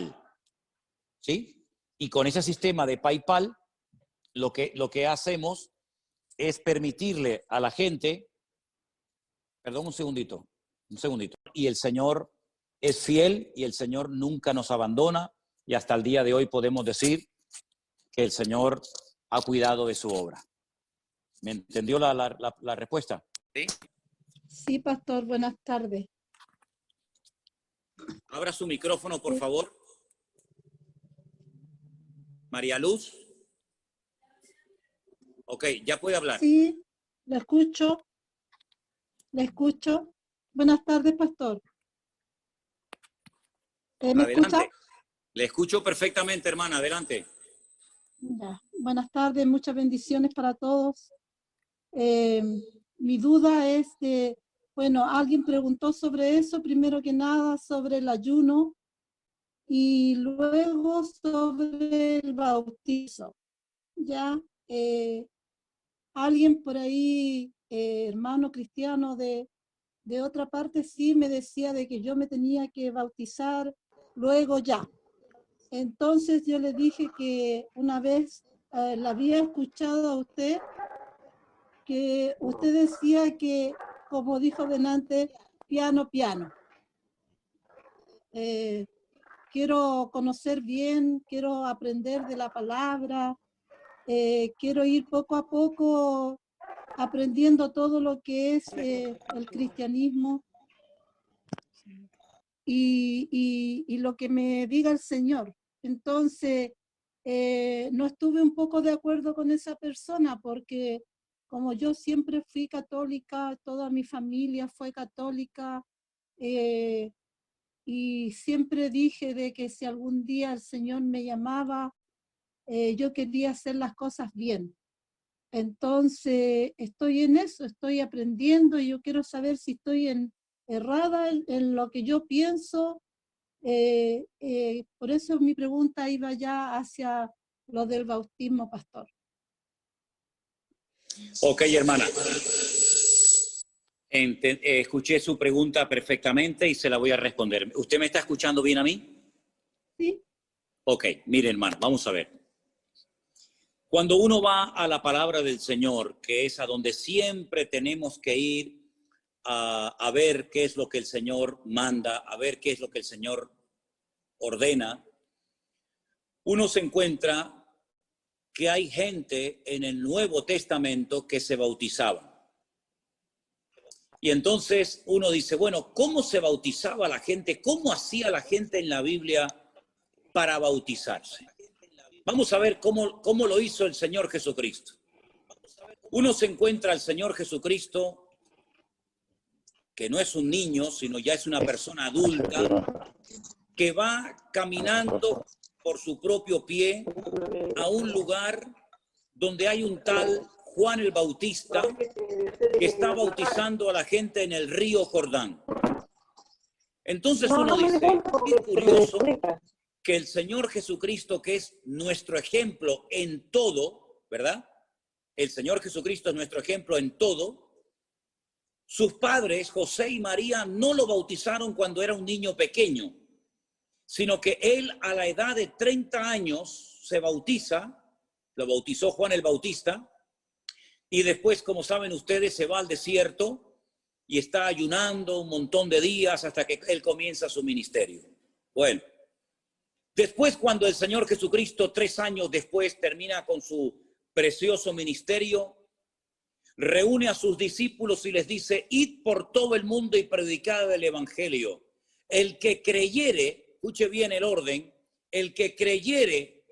¿sí? Y con ese sistema de PayPal, lo que hacemos es permitirle a la gente, perdón, un segundito, y el Señor es fiel y el Señor nunca nos abandona y hasta el día de hoy podemos decir que el Señor ha cuidado de su obra. ¿Me entendió la respuesta? ¿Sí? Sí, pastor, buenas tardes. Abra su micrófono, por favor. María Luz. Ok, ya puede hablar. Sí, la escucho. La escucho. Buenas tardes, pastor. ¿Me Adelante. escucha? Le escucho perfectamente, hermana. Adelante. Ya. Buenas tardes, muchas bendiciones para todos. Mi duda es que, bueno, alguien preguntó sobre eso, primero que nada, sobre el ayuno y luego sobre el bautizo. Ya, alguien por ahí, hermano cristiano de otra parte, sí me decía de que yo me tenía que bautizar luego ya. Entonces yo le dije que una vez la había escuchado a usted, que usted decía que, como dijo delante, piano, piano. Quiero conocer bien, quiero aprender de la palabra, quiero ir poco a poco aprendiendo todo lo que es el cristianismo y lo que me diga el Señor. Entonces, no estuve un poco de acuerdo con esa persona porque como yo siempre fui católica, toda mi familia fue católica, y siempre dije de que si algún día el Señor me llamaba, yo quería hacer las cosas bien. Entonces, estoy en eso, estoy aprendiendo y yo quiero saber si estoy errada en lo que yo pienso. Por eso mi pregunta iba ya hacia lo del bautismo, pastor. Ok, hermana. Escuché su pregunta perfectamente y se la voy a responder. ¿Usted me está escuchando bien a mí? Sí. Ok, mire, hermana, vamos a ver. Cuando uno va a la palabra del Señor, que es a donde siempre tenemos que ir a ver qué es lo que el Señor manda, a ver qué es lo que el Señor ordena, uno se encuentra que hay gente en el Nuevo Testamento que se bautizaba. Y entonces uno dice, bueno, ¿cómo se bautizaba la gente? ¿Cómo hacía la gente en la Biblia para bautizarse? Vamos a ver cómo lo hizo el Señor Jesucristo. Uno se encuentra al Señor Jesucristo, que no es un niño, sino ya es una persona adulta, que va caminando por su propio pie a un lugar donde hay un tal Juan el Bautista que está bautizando a la gente en el río Jordán. Entonces uno dice, qué curioso que el Señor Jesucristo, que es nuestro ejemplo en todo, ¿verdad? El Señor Jesucristo es nuestro ejemplo en todo. Sus padres, José y María, no lo bautizaron cuando era un niño pequeño, sino que él a la edad de 30 años se bautiza, lo bautizó Juan el Bautista, y después, como saben ustedes, se va al desierto y está ayunando un montón de días hasta que él comienza su ministerio. Bueno, después cuando el Señor Jesucristo 3 años después termina con su precioso ministerio, reúne a sus discípulos y les dice, id por todo el mundo y predicad el evangelio. El que creyere, escuche bien el orden, el que creyere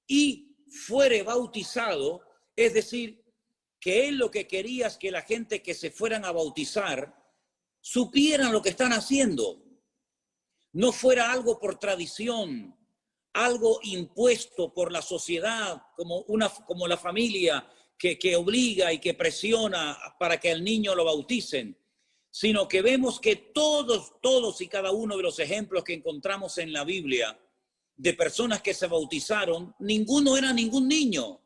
y fuere bautizado, es decir, que él lo que quería es que la gente que se fueran a bautizar supieran lo que están haciendo. No fuera algo por tradición, algo impuesto por la sociedad, como la familia que obliga y que presiona para que al niño lo bauticen, sino que vemos que todos y cada uno de los ejemplos que encontramos en la Biblia de personas que se bautizaron, ninguno era ningún niño.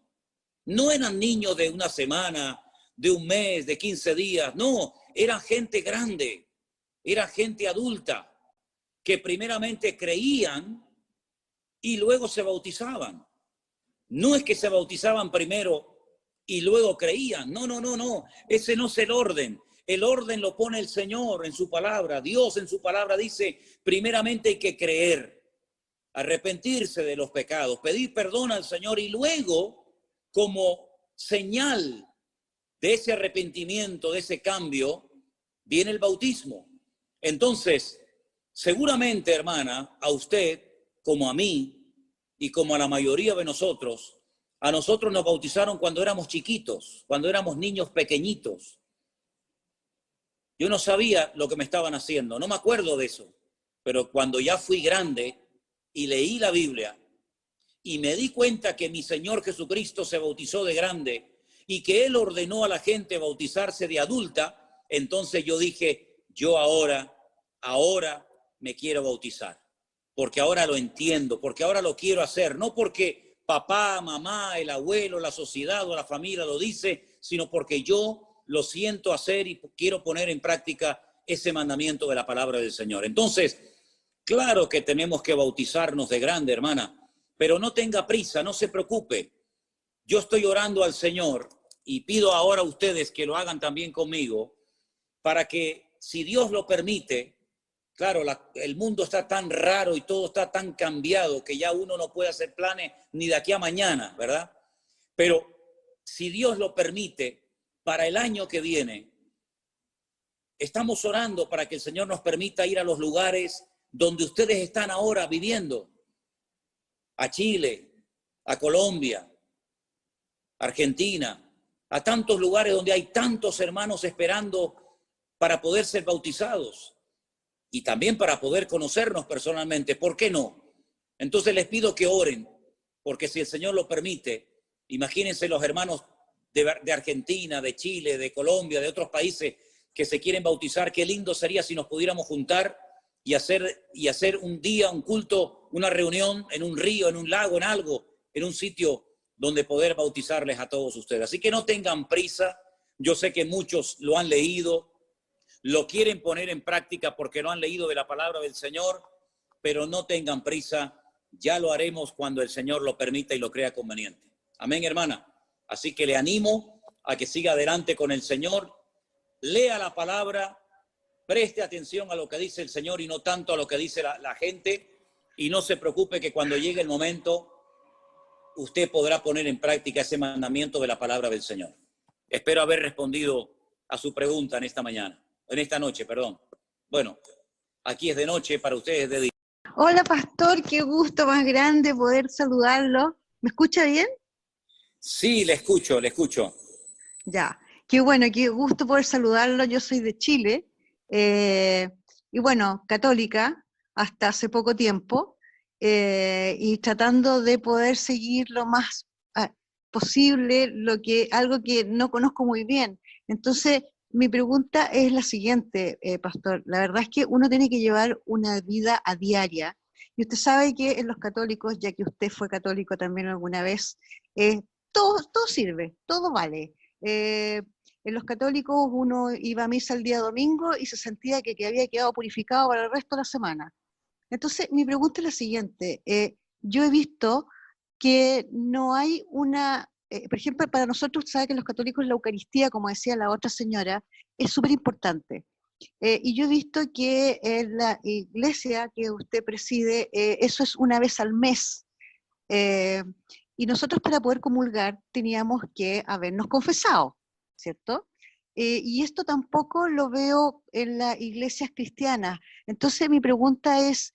No eran niños de una semana, de un mes, de 15 días, no, eran gente grande, era gente adulta, que primeramente creían y luego se bautizaban. No es que se bautizaban primero y luego creían, no, ese no es el orden. El orden lo pone el Señor en su palabra. Dios en su palabra dice, primeramente hay que creer, arrepentirse de los pecados, pedir perdón al Señor y luego, como señal de ese arrepentimiento, de ese cambio, viene el bautismo. Entonces, seguramente, hermana, a usted, como a mí y como a la mayoría de nosotros, a nosotros nos bautizaron cuando éramos chiquitos, cuando éramos niños pequeñitos. Yo no sabía lo que me estaban haciendo, no me acuerdo de eso, pero cuando ya fui grande y leí la Biblia, y me di cuenta que mi Señor Jesucristo se bautizó de grande y que Él ordenó a la gente bautizarse de adulta, entonces yo dije, yo ahora me quiero bautizar, porque ahora lo entiendo, porque ahora lo quiero hacer, no porque papá, mamá, el abuelo, la sociedad o la familia lo dice, sino porque yo lo siento hacer y quiero poner en práctica ese mandamiento de la palabra del Señor. Entonces, claro que tenemos que bautizarnos de grande, hermana, pero no tenga prisa, no se preocupe. Yo estoy orando al Señor y pido ahora a ustedes que lo hagan también conmigo para que, si Dios lo permite, claro, el mundo está tan raro y todo está tan cambiado que ya uno no puede hacer planes ni de aquí a mañana, ¿verdad? Pero si Dios lo permite, para el año que viene, estamos orando para que el Señor nos permita ir a los lugares donde ustedes están ahora viviendo. A Chile, a Colombia, Argentina, a tantos lugares donde hay tantos hermanos esperando para poder ser bautizados y también para poder conocernos personalmente. ¿Por qué no? Entonces les pido que oren, porque si el Señor lo permite, imagínense los hermanos de Argentina, de Chile, de Colombia, de otros países que se quieren bautizar. Qué lindo sería si nos pudiéramos juntar y hacer un día, un culto, una reunión en un río, en un lago, en algo, en un sitio donde poder bautizarles a todos ustedes. Así que no tengan prisa. Yo sé que muchos lo han leído, lo quieren poner en práctica porque no han leído de la palabra del Señor, pero no tengan prisa. Ya lo haremos cuando el Señor lo permita y lo crea conveniente. Amén, hermana. Así que le animo a que siga adelante con el Señor. Lea la palabra, preste atención a lo que dice el Señor y no tanto a lo que dice la gente. Y no se preocupe que cuando llegue el momento, usted podrá poner en práctica ese mandamiento de la palabra del Señor. Espero haber respondido a su pregunta en esta noche, perdón. Bueno, aquí es de noche, para ustedes es de día. Hola, pastor, qué gusto más grande poder saludarlo. ¿Me escucha bien? Sí, le escucho. Ya, qué bueno, qué gusto poder saludarlo. Yo soy de Chile y bueno, católica hasta hace poco tiempo y tratando de poder seguir lo más posible algo que no conozco muy bien. Entonces, mi pregunta es la siguiente, pastor. La verdad es que uno tiene que llevar una vida a diaria. Y usted sabe que en los católicos, ya que usted fue católico también alguna vez, todo sirve, todo vale. En los católicos uno iba a misa el día domingo y se sentía que había quedado purificado para el resto de la semana. Entonces, mi pregunta es la siguiente. Yo he visto que no hay una... por ejemplo, para nosotros, sabe que los católicos la Eucaristía, como decía la otra señora, es súper importante. Y yo he visto que en la iglesia que usted preside, eso es una vez al mes. Y nosotros para poder comulgar teníamos que habernos confesado, ¿cierto? Y esto tampoco lo veo en las iglesias cristianas. Entonces mi pregunta es,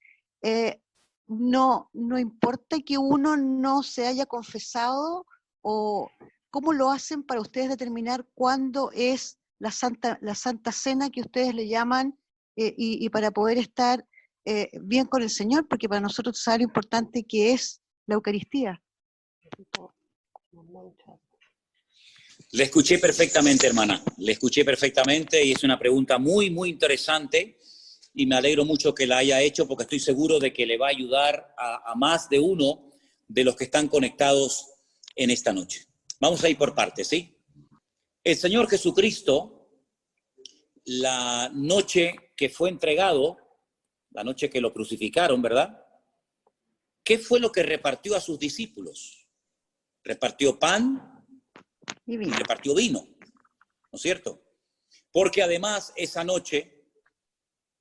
no importa que uno no se haya confesado, o cómo lo hacen para ustedes determinar cuándo es la Santa Cena que ustedes le llaman y para poder estar bien con el Señor, porque para nosotros sabe lo importante que es la Eucaristía. Le escuché perfectamente, hermana. Le escuché perfectamente y es una pregunta muy, muy interesante y me alegro mucho que la haya hecho porque estoy seguro de que le va a ayudar a más de uno de los que están conectados en esta noche. Vamos a ir por partes, ¿sí? El Señor Jesucristo, la noche que fue entregado, la noche que lo crucificaron, ¿verdad? ¿Qué fue lo que repartió a sus discípulos? Repartió pan y repartió vino, ¿no es cierto? Porque además esa noche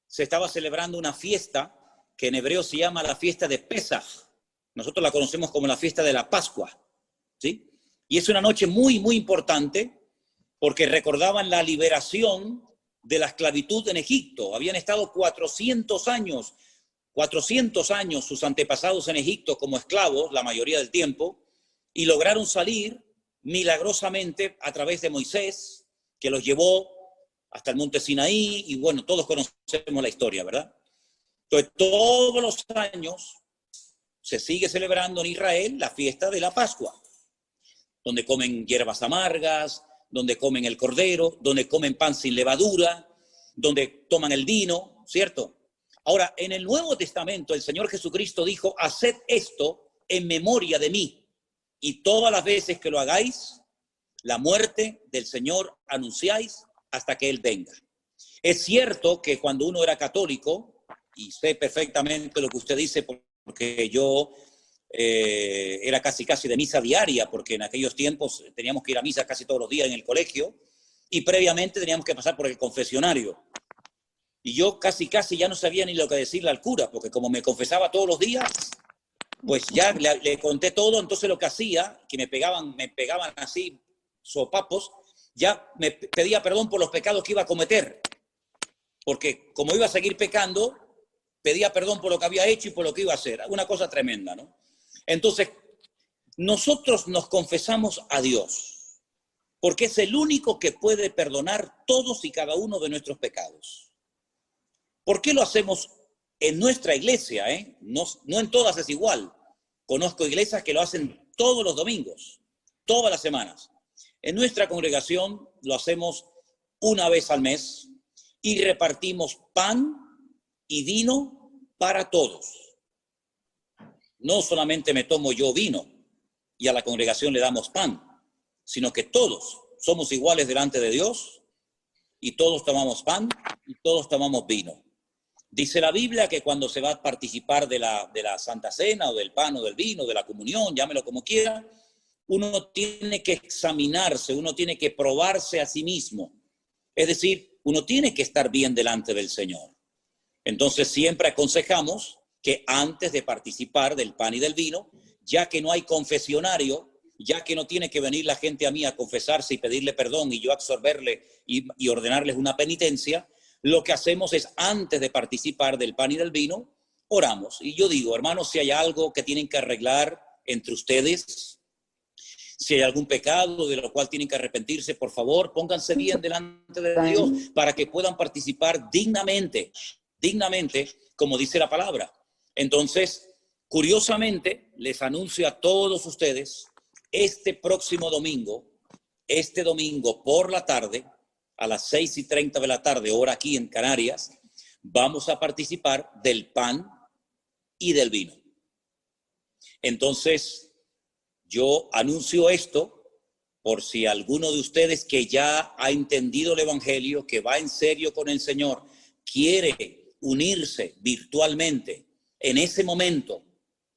se estaba celebrando una fiesta que en hebreo se llama la fiesta de Pesaj. Nosotros la conocemos como la fiesta de la Pascua, ¿sí? Y es una noche muy, muy importante porque recordaban la liberación de la esclavitud en Egipto. Habían estado 400 años sus antepasados en Egipto como esclavos, la mayoría del tiempo, y lograron salir milagrosamente a través de Moisés, que los llevó hasta el monte Sinaí, y bueno, todos conocemos la historia, ¿verdad? Entonces, todos los años se sigue celebrando en Israel la fiesta de la Pascua, donde comen hierbas amargas, donde comen el cordero, donde comen pan sin levadura, donde toman el vino, ¿cierto? Ahora, en el Nuevo Testamento, el Señor Jesucristo dijo, haced esto en memoria de mí, y todas las veces que lo hagáis, la muerte del Señor anunciáis hasta que Él venga. Es cierto que cuando uno era católico, y sé perfectamente lo que usted dice, porque yo era casi de misa diaria, porque en aquellos tiempos teníamos que ir a misa casi todos los días en el colegio, y previamente teníamos que pasar por el confesionario. Y yo casi ya no sabía ni lo que decirle al cura, porque como me confesaba todos los días, pues ya le conté todo. Entonces lo que hacía, que me pegaban así sopapos, ya me pedía perdón por los pecados que iba a cometer, porque como iba a seguir pecando, pedía perdón por lo que había hecho y por lo que iba a hacer. Una cosa tremenda, ¿no? Entonces, nosotros nos confesamos a Dios. porque es el único que puede perdonar todos y cada uno de nuestros pecados. ¿Por qué lo hacemos en nuestra iglesia? No en todas es igual. Conozco iglesias que lo hacen todos los domingos, todas las semanas. En nuestra congregación lo hacemos una vez al mes y repartimos pan y vino para todos. No solamente me tomo yo vino y a la congregación le damos pan, sino que todos somos iguales delante de Dios y todos tomamos pan y todos tomamos vino. Dice la Biblia que cuando se va a participar de la Santa Cena o del pan o del vino, de la comunión, llámelo como quiera, uno tiene que examinarse, uno tiene que probarse a sí mismo. Es decir, uno tiene que estar bien delante del Señor. Entonces siempre aconsejamos que antes de participar del pan y del vino, ya que no hay confesionario, ya que no tiene que venir la gente a mí a confesarse y pedirle perdón y yo absorberle y ordenarles una penitencia, lo que hacemos es, antes de participar del pan y del vino, oramos. Y yo digo, hermanos, si hay algo que tienen que arreglar entre ustedes, si hay algún pecado de lo cual tienen que arrepentirse, por favor, pónganse bien delante de Dios para que puedan participar dignamente, como dice la palabra. Entonces, curiosamente, les anuncio a todos ustedes, este domingo por la tarde, a las 6:30 de la tarde, hora aquí en Canarias, vamos a participar del pan y del vino. Entonces, yo anuncio esto por si alguno de ustedes que ya ha entendido el Evangelio, que va en serio con el Señor, quiere unirse virtualmente en ese momento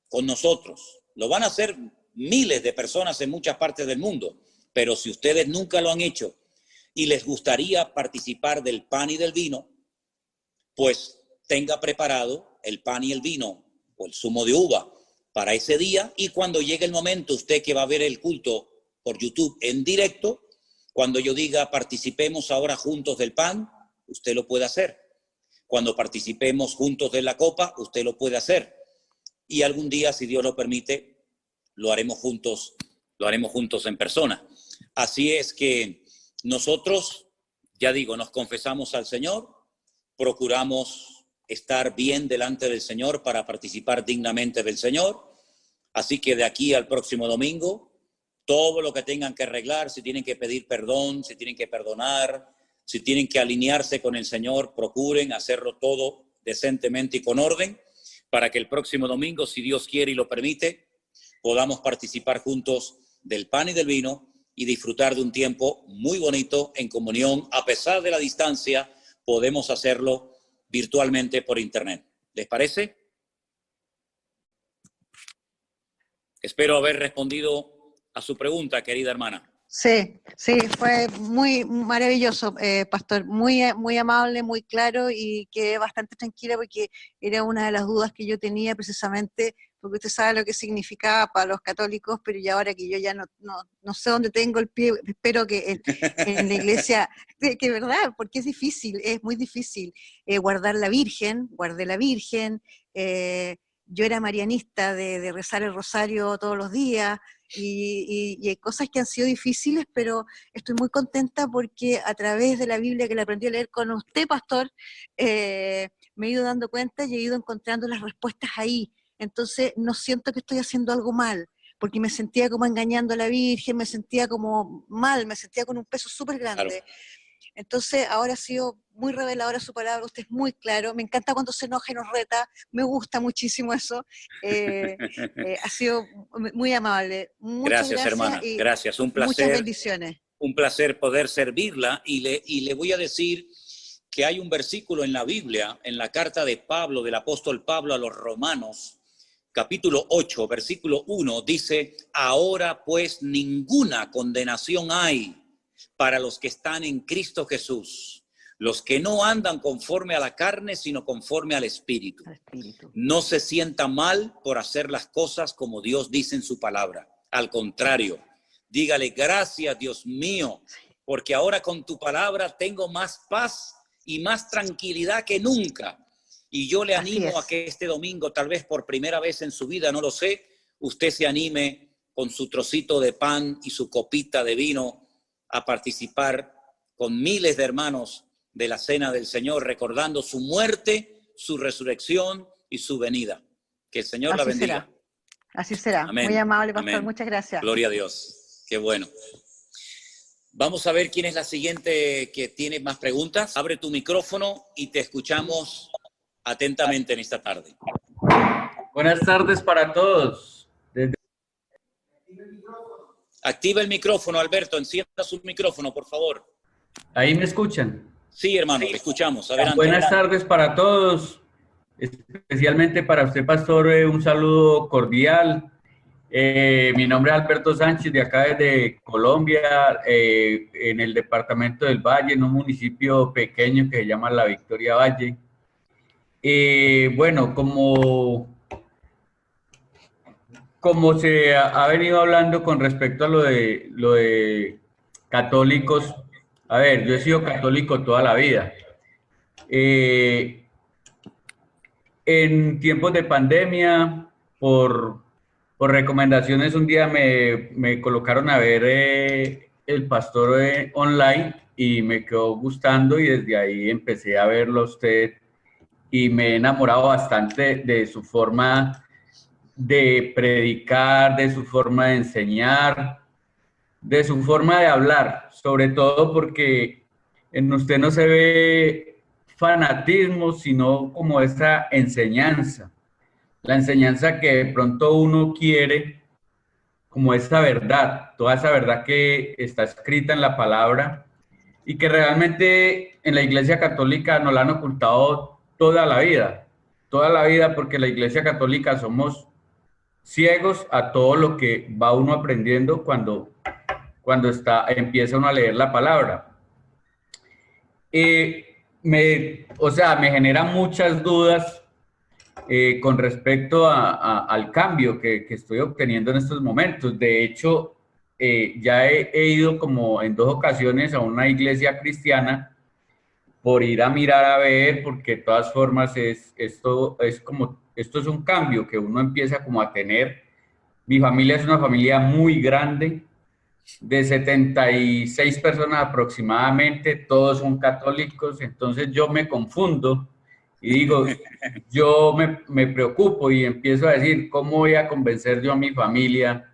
con nosotros. Lo van a hacer miles de personas en muchas partes del mundo, pero si ustedes nunca lo han hecho y les gustaría participar del pan y del vino, pues tenga preparado el pan y el vino o el zumo de uva para ese día, y cuando llegue el momento, usted que va a ver el culto por YouTube en directo, cuando yo diga participemos ahora juntos del pan, usted lo puede hacer. Cuando participemos juntos de la copa, usted lo puede hacer. Y algún día, si Dios lo permite, lo haremos juntos en persona. Así es que nosotros, ya digo, nos confesamos al Señor, procuramos estar bien delante del Señor para participar dignamente del Señor. Así que de aquí al próximo domingo, todo lo que tengan que arreglar, si tienen que pedir perdón, si tienen que perdonar, si tienen que alinearse con el Señor, procuren hacerlo todo decentemente y con orden, para que el próximo domingo, si Dios quiere y lo permite, podamos participar juntos del pan y del vino y disfrutar de un tiempo muy bonito en comunión. A pesar de la distancia, podemos hacerlo virtualmente por internet. ¿Les parece? Espero haber respondido a su pregunta, querida hermana. Sí, fue muy maravilloso, pastor, muy amable, muy claro, y quedé bastante tranquila porque era una de las dudas que yo tenía, precisamente porque usted sabe lo que significaba para los católicos, pero ya ahora que yo ya no sé dónde tengo el pie, espero que en la iglesia, que verdad, porque es difícil, es muy difícil guardé la Virgen, yo era marianista de rezar el rosario todos los días, y hay cosas que han sido difíciles, pero estoy muy contenta porque a través de la Biblia que la aprendí a leer con usted, pastor, me he ido dando cuenta y he ido encontrando las respuestas ahí. Entonces no siento que estoy haciendo algo mal, porque me sentía como engañando a la Virgen, me sentía como mal, me sentía con un peso súper grande. Claro. Entonces ahora ha sido muy reveladora su palabra, usted es muy claro, me encanta cuando se enoja y nos reta, me gusta muchísimo eso, ha sido muy amable. Muchas gracias, hermana, gracias, un placer. Muchas bendiciones. Un placer poder servirla, y le voy a decir que hay un versículo en la Biblia, en la carta de Pablo, del apóstol Pablo a los Romanos, capítulo 8, versículo 1, dice: ahora pues ninguna condenación hay para los que están en Cristo Jesús, los que no andan conforme a la carne, sino conforme al Espíritu. No se sienta mal por hacer las cosas como Dios dice en su palabra. Al contrario, dígale: gracias, Dios mío, porque ahora con tu palabra tengo más paz y más tranquilidad que nunca. Y yo le animo a que este domingo, tal vez por primera vez en su vida, no lo sé, usted se anime con su trocito de pan y su copita de vino a participar con miles de hermanos de la Cena del Señor, recordando su muerte, su resurrección y su venida. Que el Señor la bendiga. Será. Así será. Amén. Muy amable, pastor. Amén. Muchas gracias. Gloria a Dios. Qué bueno. Vamos a ver quién es la siguiente que tiene más preguntas. Abre tu micrófono y te escuchamos atentamente en esta tarde. Buenas tardes para todos. Activa el micrófono, Alberto. Encienda su micrófono, por favor. ¿Ahí me escuchan? Sí, hermano, le escuchamos. Adelante. Buenas tardes para todos. Especialmente para usted, pastor, un saludo cordial. Mi nombre es Alberto Sánchez, de acá desde Colombia, en el departamento del Valle, en un municipio pequeño que se llama La Victoria Valle. Bueno, como se ha venido hablando con respecto a lo de católicos, a ver, yo he sido católico toda la vida. En tiempos de pandemia, por recomendaciones, un día me colocaron a ver el pastor online y me quedó gustando y desde ahí empecé a verlo a usted y me he enamorado bastante de su forma de predicar, de su forma de enseñar, de su forma de hablar, sobre todo porque en usted no se ve fanatismo, sino como esa enseñanza, la enseñanza que de pronto uno quiere, como esa verdad, toda esa verdad que está escrita en la palabra y que realmente en la Iglesia Católica nos la han ocultado toda la vida, porque la Iglesia Católica somos ciegos a todo lo que va uno aprendiendo cuando empieza uno a leer la palabra. Me genera muchas dudas con respecto al cambio que estoy obteniendo en estos momentos. De hecho, ya he ido como en 2 ocasiones a una iglesia cristiana por ir a mirar a ver, porque de todas formas esto es un cambio que uno empieza como a tener. Mi familia es una familia muy grande, de 76 personas aproximadamente, todos son católicos, entonces yo me confundo y digo, yo me preocupo y empiezo a decir, ¿cómo voy a convencer yo a mi familia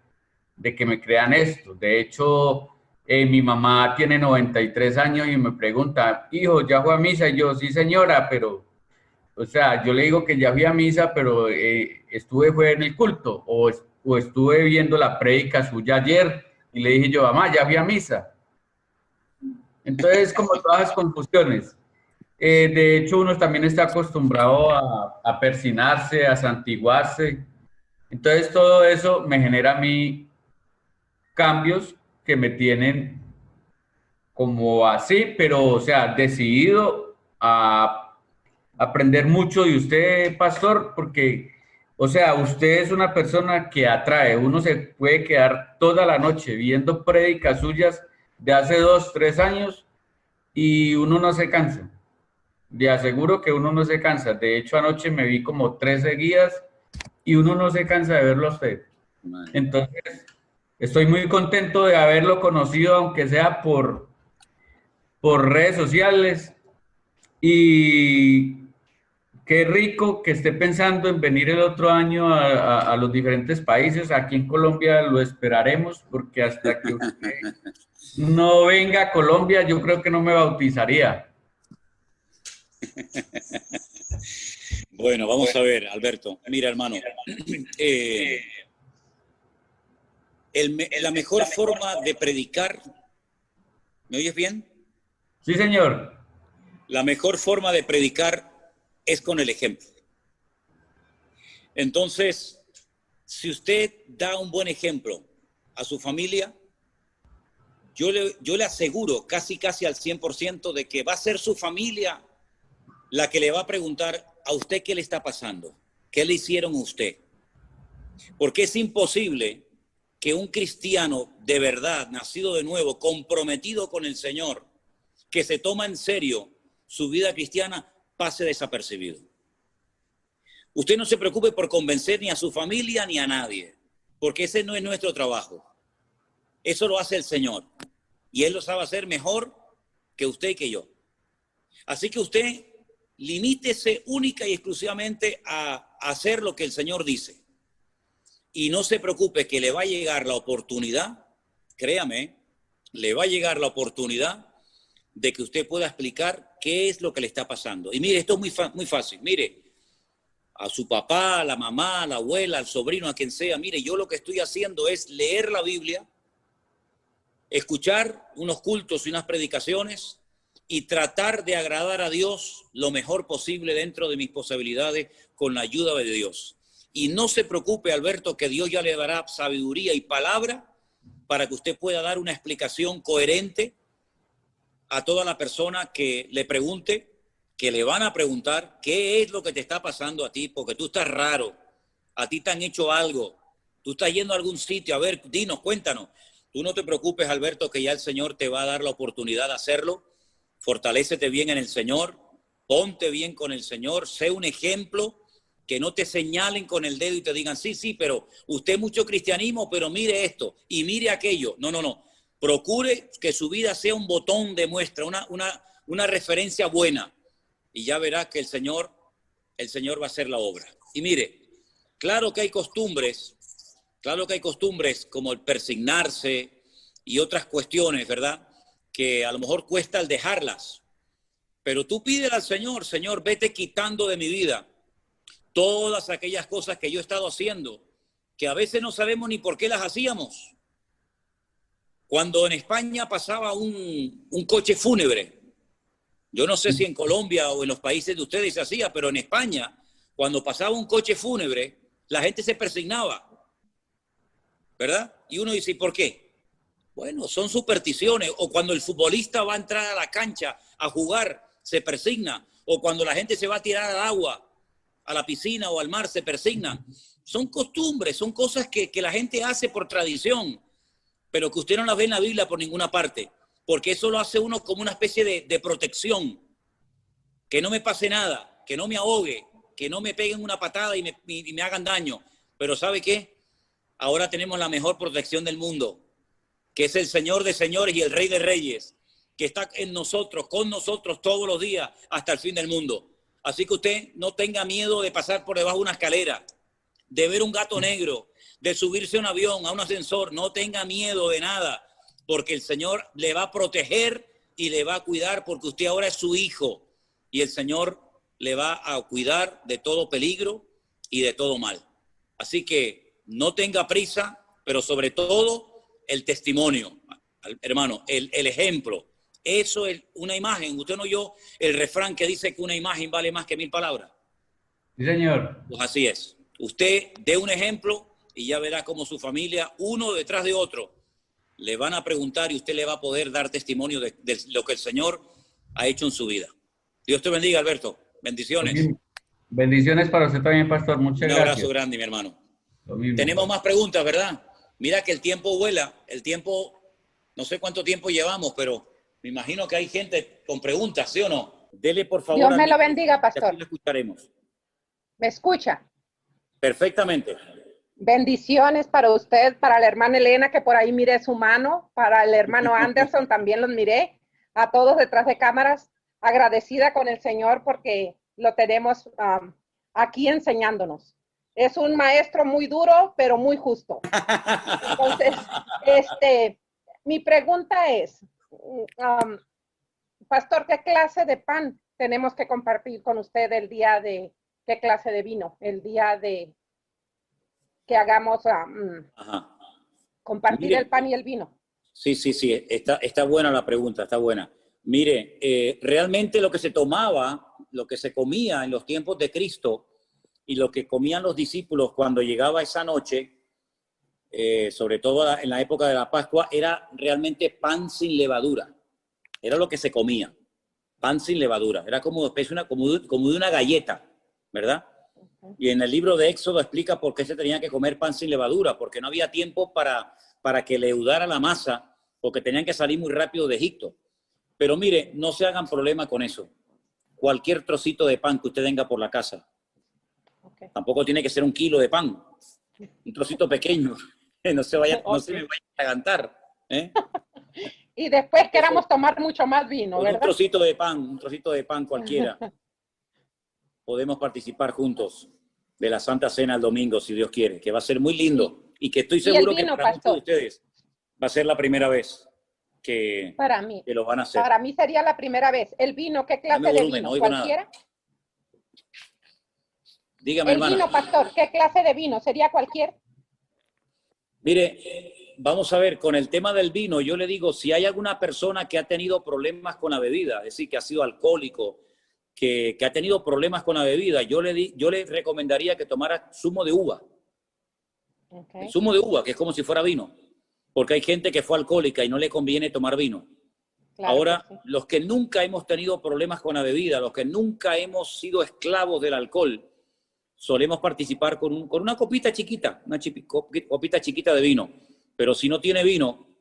de que me crean esto? De hecho, mi mamá tiene 93 años y me pregunta, hijo, ¿ya fue a misa? Y yo, sí señora, pero, o sea, yo le digo que ya fui a misa, pero fue en el culto, o estuve viendo la prédica suya ayer, y le dije yo, mamá, ya fui a misa. Entonces, como todas las confusiones. De hecho, uno también está acostumbrado a persinarse, a santiguarse. Entonces, todo eso me genera a mí cambios que me tienen como así, pero, o sea, decidido a aprender mucho de usted, pastor, porque, o sea, usted es una persona que atrae. Uno se puede quedar toda la noche viendo prédicas suyas de hace 2, 3 años y uno no se cansa. Le aseguro que uno no se cansa. De hecho, anoche me vi como 3 seguidas y uno no se cansa de verlo a usted. Entonces, estoy muy contento de haberlo conocido, aunque sea por redes sociales. Y qué rico que esté pensando en venir el otro año a los diferentes países. Aquí en Colombia lo esperaremos, porque hasta que usted no venga a Colombia, yo creo que no me bautizaría. Bueno, vamos a ver, Alberto. Mira, hermano, la mejor forma de predicar, ¿me oyes bien? Sí, señor. La mejor forma de predicar es con el ejemplo. Entonces, si usted da un buen ejemplo a su familia, yo le aseguro casi al 100% de que va a ser su familia la que le va a preguntar a usted qué le está pasando, qué le hicieron a usted. Porque es imposible que un cristiano de verdad, nacido de nuevo, comprometido con el Señor, que se toma en serio su vida cristiana, pase desapercibido. Usted no se preocupe por convencer ni a su familia ni a nadie, porque ese no es nuestro trabajo. Eso lo hace el Señor. y Él lo sabe hacer mejor que usted y que yo. Así que usted limítese única y exclusivamente a hacer lo que el Señor dice. Y no se preocupe que le va a llegar la oportunidad, créame, le va a llegar la oportunidad de que usted pueda explicar qué es lo que le está pasando. Y mire, esto es muy fácil. Mire, a su papá, a la mamá, a la abuela, al sobrino, a quien sea, mire, yo lo que estoy haciendo es leer la Biblia, escuchar unos cultos y unas predicaciones y tratar de agradar a Dios lo mejor posible dentro de mis posibilidades con la ayuda de Dios. Y no se preocupe, Alberto, que Dios ya le dará sabiduría y palabra para que usted pueda dar una explicación coherente a toda la persona que le pregunte, que le van a preguntar qué es lo que te está pasando a ti, porque tú estás raro, a ti te han hecho algo, tú estás yendo a algún sitio, a ver, dinos, cuéntanos. Tú no te preocupes, Alberto, que ya el Señor te va a dar la oportunidad de hacerlo. Fortalécete bien en el Señor, ponte bien con el Señor, sé un ejemplo, que no te señalen con el dedo y te digan, sí, pero usted mucho cristianismo, pero mire esto y mire aquello. No. Procure que su vida sea un botón de muestra, una referencia buena. Y ya verás que el Señor va a hacer la obra. Y mire, claro que hay costumbres como el persignarse y otras cuestiones, ¿verdad? Que a lo mejor cuesta el dejarlas. Pero tú pídele al Señor, Señor, vete quitando de mi vida todas aquellas cosas que yo he estado haciendo, que a veces no sabemos ni por qué las hacíamos. Cuando en España pasaba un coche fúnebre, yo no sé si en Colombia o en los países de ustedes se hacía, pero en España, cuando pasaba un coche fúnebre, la gente se persignaba, ¿verdad? Y uno dice, ¿por qué? Bueno, son supersticiones. O cuando el futbolista va a entrar a la cancha a jugar, se persigna. O cuando la gente se va a tirar al agua, a la piscina o al mar, se persigna. Son costumbres, son cosas que la gente hace por tradición, pero que usted no las ve en la Biblia por ninguna parte, porque eso lo hace uno como una especie de protección. Que no me pase nada, que no me ahogue, que no me peguen una patada y me hagan daño. Pero ¿sabe qué? Ahora tenemos la mejor protección del mundo, que es el Señor de señores y el Rey de reyes, que está en nosotros, con nosotros todos los días hasta el fin del mundo. Así que usted no tenga miedo de pasar por debajo de una escalera, de ver un gato negro, de subirse a un avión, a un ascensor. No tenga miedo de nada, porque el Señor le va a proteger y le va a cuidar, porque usted ahora es su hijo y el Señor le va a cuidar de todo peligro y de todo mal. Así que no tenga prisa, pero sobre todo el testimonio, hermano, el ejemplo. Eso es una imagen. Usted no oyó el refrán que dice que una imagen vale más que 1000 palabras. Sí, señor. Pues así es. Usted dé un ejemplo y ya verá cómo su familia, uno detrás de otro, le van a preguntar y usted le va a poder dar testimonio de lo que el Señor ha hecho en su vida. Dios te bendiga, Alberto. Bendiciones. Bendiciones para usted también, pastor. Muchas gracias. Un abrazo grande, mi hermano. Tenemos más preguntas, ¿verdad? Mira que el tiempo vuela. El tiempo, no sé cuánto tiempo llevamos, pero me imagino que hay gente con preguntas, ¿sí o no? Dele, por favor. Dios me lo bendiga, pastor. Aquí lo escucharemos. ¿Me escucha? Perfectamente. Bendiciones para usted, para la hermana Elena, que por ahí miré su mano, para el hermano Anderson también los miré, a todos detrás de cámaras, agradecida con el Señor porque lo tenemos aquí enseñándonos. Es un maestro muy duro, pero muy justo. Entonces, mi pregunta es, pastor, ¿qué clase de pan tenemos que compartir con usted el día de, qué clase de vino, el día de que hagamos compartir Mire, el pan y el vino? Sí, está buena la pregunta, está buena. Mire, realmente lo que se tomaba, lo que se comía en los tiempos de Cristo y lo que comían los discípulos cuando llegaba esa noche, sobre todo en la época de la Pascua, era realmente pan sin levadura. Era lo que se comía, pan sin levadura. Era como de una galleta, ¿verdad? Y en el libro de Éxodo explica por qué se tenía que comer pan sin levadura, porque no había tiempo para que leudara la masa, porque tenían que salir muy rápido de Egipto. Pero mire, no se hagan problema con eso. Cualquier trocito de pan que usted tenga por la casa. Tampoco tiene que ser 1 kilo de pan. Un trocito pequeño. No se me vaya a atragantar. y después queramos tomar mucho más vino, Con ¿verdad? un trocito de pan cualquiera. Podemos participar juntos de la Santa Cena el domingo, si Dios quiere, que va a ser muy lindo y que estoy Y el seguro que vino, para muchos de pastor. ustedes va a ser la primera vez que lo van a hacer. Para mí sería la primera vez. ¿El vino, qué clase Dame de volumen, vino? no oigo nada. ¿Cualquiera? Dígame, El hermana. vino, pastor, ¿qué clase de vino? ¿Sería cualquier? Mire, vamos a ver, con el tema del vino, yo le digo, si hay alguna persona que ha tenido problemas con la bebida, es decir, que ha sido alcohólico, que ha tenido problemas con la bebida, yo le recomendaría que tomara zumo de uva. Okay. El zumo de uva, que es como si fuera vino, porque hay gente que fue alcohólica y no le conviene tomar vino. Claro. Ahora, que sí. los que nunca hemos tenido problemas con la bebida, los que nunca hemos sido esclavos del alcohol, solemos participar con una copita chiquita, copita chiquita de vino. Pero si no tiene vino,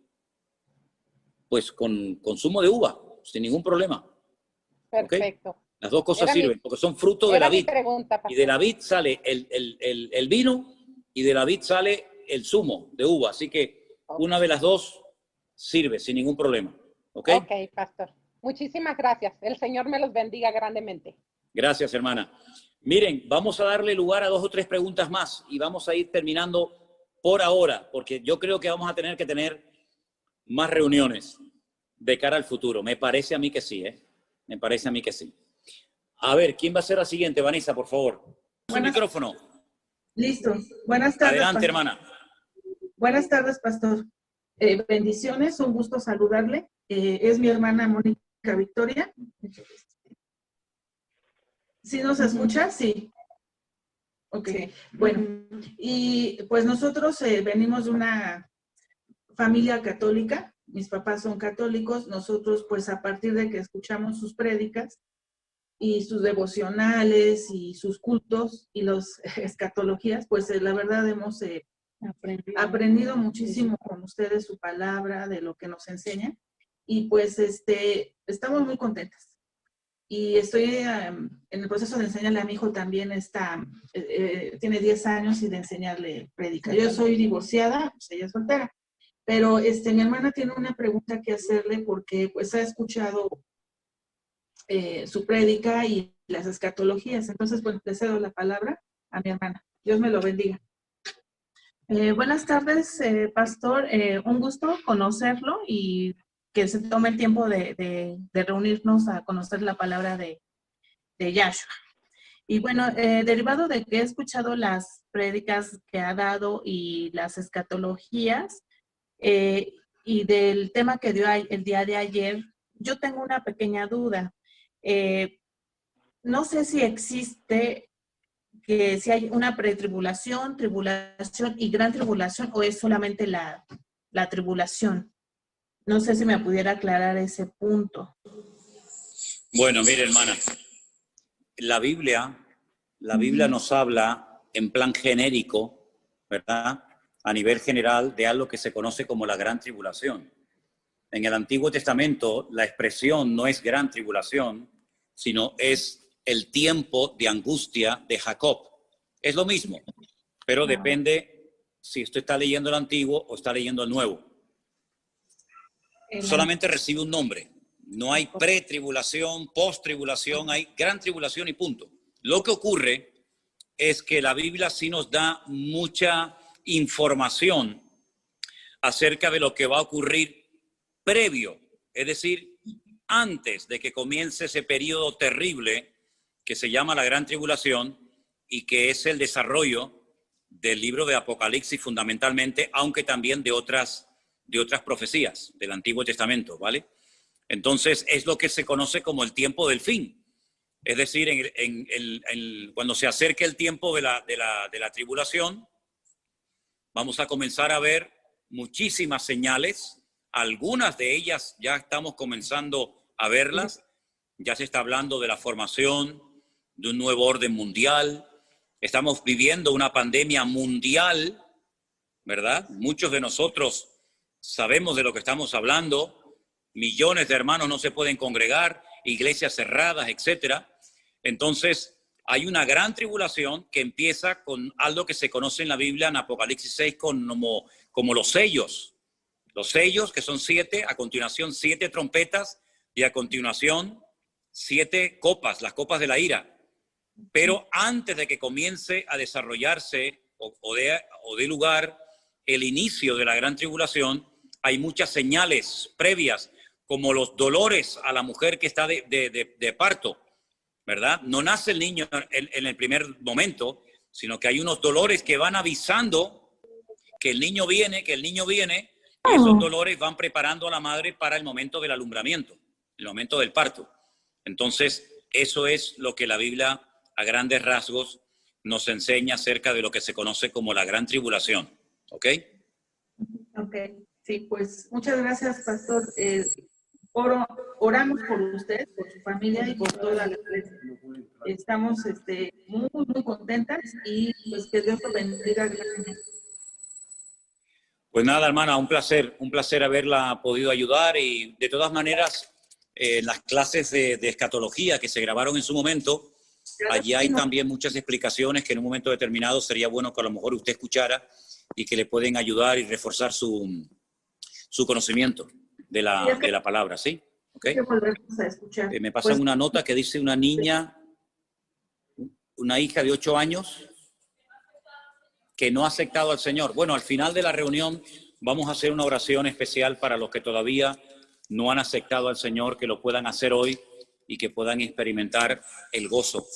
pues con zumo de uva, sin ningún problema. Perfecto. ¿Okay? Las dos cosas Era sirven, porque son frutos de la vid. Pregunta, y de la vid sale el vino y de la vid sale el zumo de uva. Así que una de las dos sirve sin ningún problema. ¿Ok? Ok, pastor. Muchísimas gracias. El Señor me los bendiga grandemente. Gracias, hermana. Miren, vamos a darle lugar a 2 o 3 preguntas más y vamos a ir terminando por ahora, porque yo creo que vamos a tener que tener más reuniones de cara al futuro. Me parece a mí que sí, ¿eh? Me parece a mí que sí. A ver, ¿quién va a ser la siguiente? Vanessa, por favor. Su micrófono. Listo. Buenas tardes. Adelante, pastor. hermana. Buenas tardes, pastor. Bendiciones, un gusto saludarle. Es mi hermana Mónica Victoria. ¿Sí nos escucha? Sí. Ok, bueno. Y pues nosotros venimos de una familia católica. Mis papás son católicos. Nosotros, pues a partir de que escuchamos sus prédicas y sus devocionales y sus cultos y las escatologías, pues la verdad hemos aprendido muchísimo con ustedes su palabra, de lo que nos enseñan, y pues estamos muy contentas. Y estoy en el proceso de enseñarle a mi hijo también, tiene 10 años y de enseñarle predicar. Yo soy divorciada, pues ella es soltera, pero mi hermana tiene una pregunta que hacerle porque pues ha escuchado su prédica y las escatologías. Entonces, pues le cedo la palabra a mi hermana. Dios me lo bendiga. Buenas tardes, pastor. Un gusto conocerlo y que se tome el tiempo de reunirnos a conocer la palabra de Yahshua. Y bueno, derivado de que he escuchado las prédicas que ha dado y las escatologías y del tema que dio el día de ayer, yo tengo una pequeña duda. No sé si existe que si hay una pretribulación, tribulación y gran tribulación, o es solamente la tribulación. No sé si me pudiera aclarar ese punto. Bueno, mire, hermana, la Biblia nos habla en plan genérico, ¿verdad? A nivel general de algo que se conoce como la gran tribulación. En el Antiguo Testamento, la expresión no es gran tribulación, sino es el tiempo de angustia de Jacob. Es lo mismo, pero depende si usted está leyendo el Antiguo o está leyendo el Nuevo. Solamente recibe un nombre. No hay pretribulación, posttribulación, hay gran tribulación y punto. Lo que ocurre es que la Biblia sí nos da mucha información acerca de lo que va a ocurrir previo, es decir, antes de que comience ese periodo terrible que se llama la Gran Tribulación y que es el desarrollo del libro de Apocalipsis fundamentalmente, aunque también de otras profecías del Antiguo Testamento, ¿vale? Entonces es lo que se conoce como el tiempo del fin. Es decir, cuando se acerque el tiempo de la tribulación, vamos a comenzar a ver muchísimas señales. Algunas de ellas ya estamos comenzando a verlas. Ya se está hablando de la formación de un nuevo orden mundial. Estamos viviendo una pandemia mundial, ¿verdad? Muchos de nosotros sabemos de lo que estamos hablando. Millones de hermanos no se pueden congregar, iglesias cerradas, etcétera. Entonces, hay una gran tribulación que empieza con algo que se conoce en la Biblia, en Apocalipsis 6, como los sellos, Los sellos, que son 7, a continuación 7 trompetas y a continuación 7 copas, las copas de la ira. Pero antes de que comience a desarrollarse o dé lugar el inicio de la gran tribulación, hay muchas señales previas, como los dolores a la mujer que está de parto, ¿verdad? No nace el niño en el primer momento, sino que hay unos dolores que van avisando que el niño viene, y esos dolores van preparando a la madre para el momento del alumbramiento, el momento del parto. Entonces, eso es lo que la Biblia, a grandes rasgos, nos enseña acerca de lo que se conoce como la gran tribulación. ¿Ok? Ok, sí, pues muchas gracias, pastor. Oramos por usted, por su familia y por toda la iglesia. Estamos muy, muy contentas y pues que Dios lo bendiga grandemente. Pues nada, hermana, un placer haberla podido ayudar, y de todas maneras, las clases de escatología que se grabaron en su momento, allí hay también muchas explicaciones que en un momento determinado sería bueno que a lo mejor usted escuchara y que le pueden ayudar y reforzar su conocimiento de la palabra, ¿sí? ¿Okay? Me pasan una nota que dice una niña, una hija de 8 años, que no ha aceptado al Señor. Bueno, al final de la reunión vamos a hacer una oración especial para los que todavía no han aceptado al Señor, que lo puedan hacer hoy y que puedan experimentar el gozo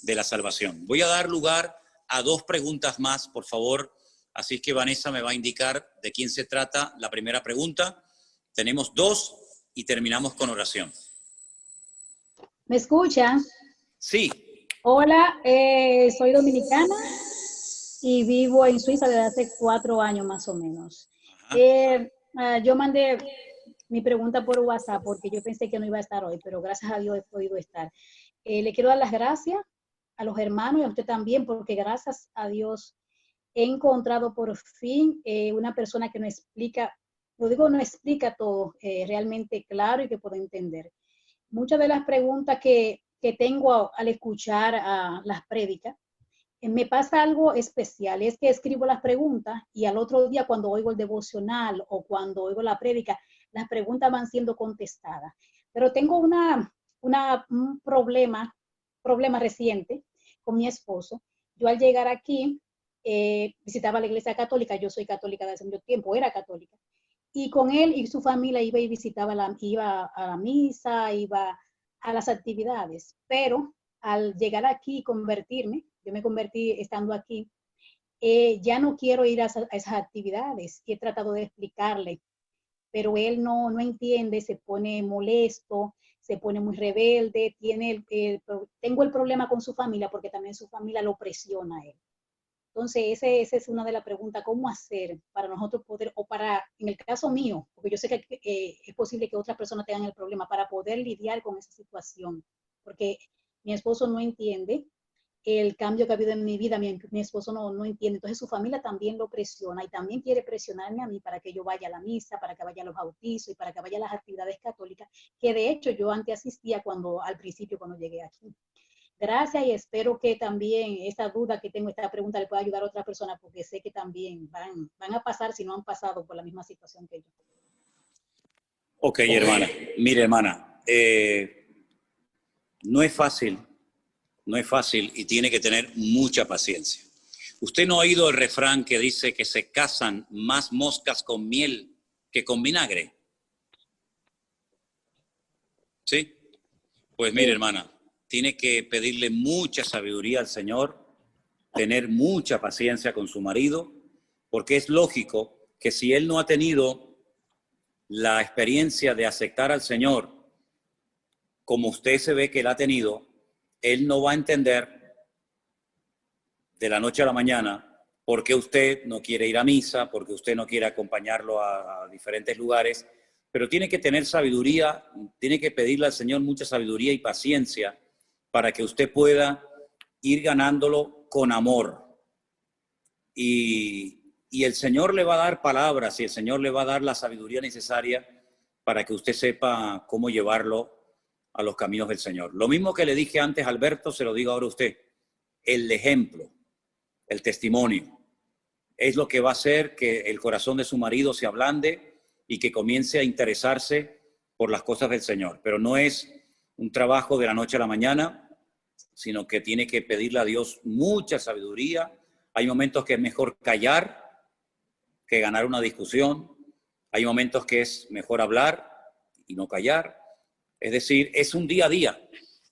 de la salvación. Voy a dar lugar a 2 preguntas más, por favor. Así que Vanessa me va a indicar de quién se trata la primera pregunta. Tenemos 2 y terminamos con oración. ¿Me escuchan? Sí. Hola, soy dominicana y vivo en Suiza desde hace 4 años más o menos. Yo mandé mi pregunta por WhatsApp porque yo pensé que no iba a estar hoy, pero gracias a Dios he podido estar. Le quiero dar las gracias a los hermanos y a usted también, porque gracias a Dios he encontrado por fin una persona que no explica, no explica todo realmente claro y que puedo entender. Muchas de las preguntas que tengo al escuchar las prédicas, me pasa algo especial, es que escribo las preguntas y al otro día cuando oigo el devocional o cuando oigo la prédica, las preguntas van siendo contestadas. Pero tengo un problema reciente con mi esposo. Yo al llegar aquí, visitaba la iglesia católica, yo soy católica desde hace mucho tiempo, era católica, y con él y su familia iba y visitaba, iba a la misa, iba a las actividades, pero al llegar aquí y convertirme, yo me convertí estando aquí, ya no quiero ir a esas actividades, y he tratado de explicarle, pero él no entiende, se pone molesto, se pone muy rebelde, tengo el problema con su familia porque también su familia lo presiona a él. Entonces, esa es una de las preguntas, ¿cómo hacer para nosotros poder, o para, en el caso mío, porque yo sé que es posible que otras personas tengan el problema, para poder lidiar con esa situación? Porque mi esposo no entiende el cambio que ha habido en mi vida, mi esposo no entiende, entonces su familia también lo presiona y también quiere presionarme a mí para que yo vaya a la misa, para que vaya a los bautizos y para que vaya a las actividades católicas, que de hecho yo antes asistía al principio cuando llegué aquí. Gracias, y espero que también esta duda que tengo, esta pregunta, le pueda ayudar a otras personas, porque sé que también van a pasar, si no han pasado por la misma situación que yo. Ok, hermana. Mire, hermana, no es fácil y tiene que tener mucha paciencia. ¿Usted no ha oído el refrán que dice que se casan más moscas con miel que con vinagre? ¿Sí? Pues mire, hermana, tiene que pedirle mucha sabiduría al Señor, tener mucha paciencia con su marido, porque es lógico que si él no ha tenido la experiencia de aceptar al Señor como usted se ve que él ha tenido, él no va a entender de la noche a la mañana por qué usted no quiere ir a misa, por qué usted no quiere acompañarlo a diferentes lugares, pero tiene que tener sabiduría, tiene que pedirle al Señor mucha sabiduría y paciencia para que usted pueda ir ganándolo con amor. Y el Señor le va a dar palabras y el Señor le va a dar la sabiduría necesaria para que usted sepa cómo llevarlo a los caminos del Señor. Lo mismo que le dije antes a Alberto, se lo digo ahora a usted. El ejemplo, el testimonio, es lo que va a hacer que el corazón de su marido se ablande y que comience a interesarse por las cosas del Señor. Pero no es un trabajo de la noche a la mañana, sino que tiene que pedirle a Dios mucha sabiduría. Hay momentos que es mejor callar que ganar una discusión. Hay momentos que es mejor hablar y no callar. Es decir, es un día a día,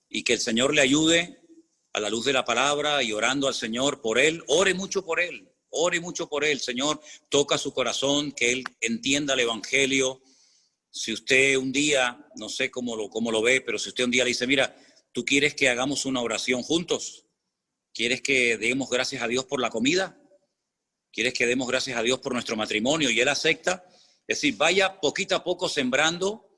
y que el Señor le ayude a la luz de la palabra y orando al Señor por él. Ore mucho por él, Señor, toca su corazón, que él entienda el evangelio. Si usted un día, no sé cómo lo ve, pero si usted un día le dice, mira, ¿tú quieres que hagamos una oración juntos? ¿Quieres que demos gracias a Dios por la comida? ¿Quieres que demos gracias a Dios por nuestro matrimonio? Y él acepta. Es decir, vaya poquito a poco sembrando,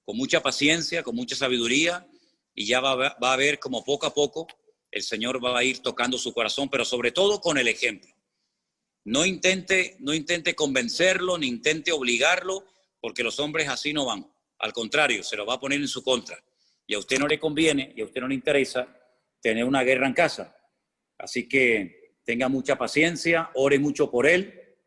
con mucha paciencia, con mucha sabiduría, y ya va a ver como poco a poco el Señor va a ir tocando su corazón, pero sobre todo con el ejemplo. No intente convencerlo, ni intente obligarlo, porque los hombres así no van. Al contrario, se lo va a poner en su contra. Y a usted no le conviene, y a usted no le interesa tener una guerra en casa. Así que tenga mucha paciencia, ore mucho por él,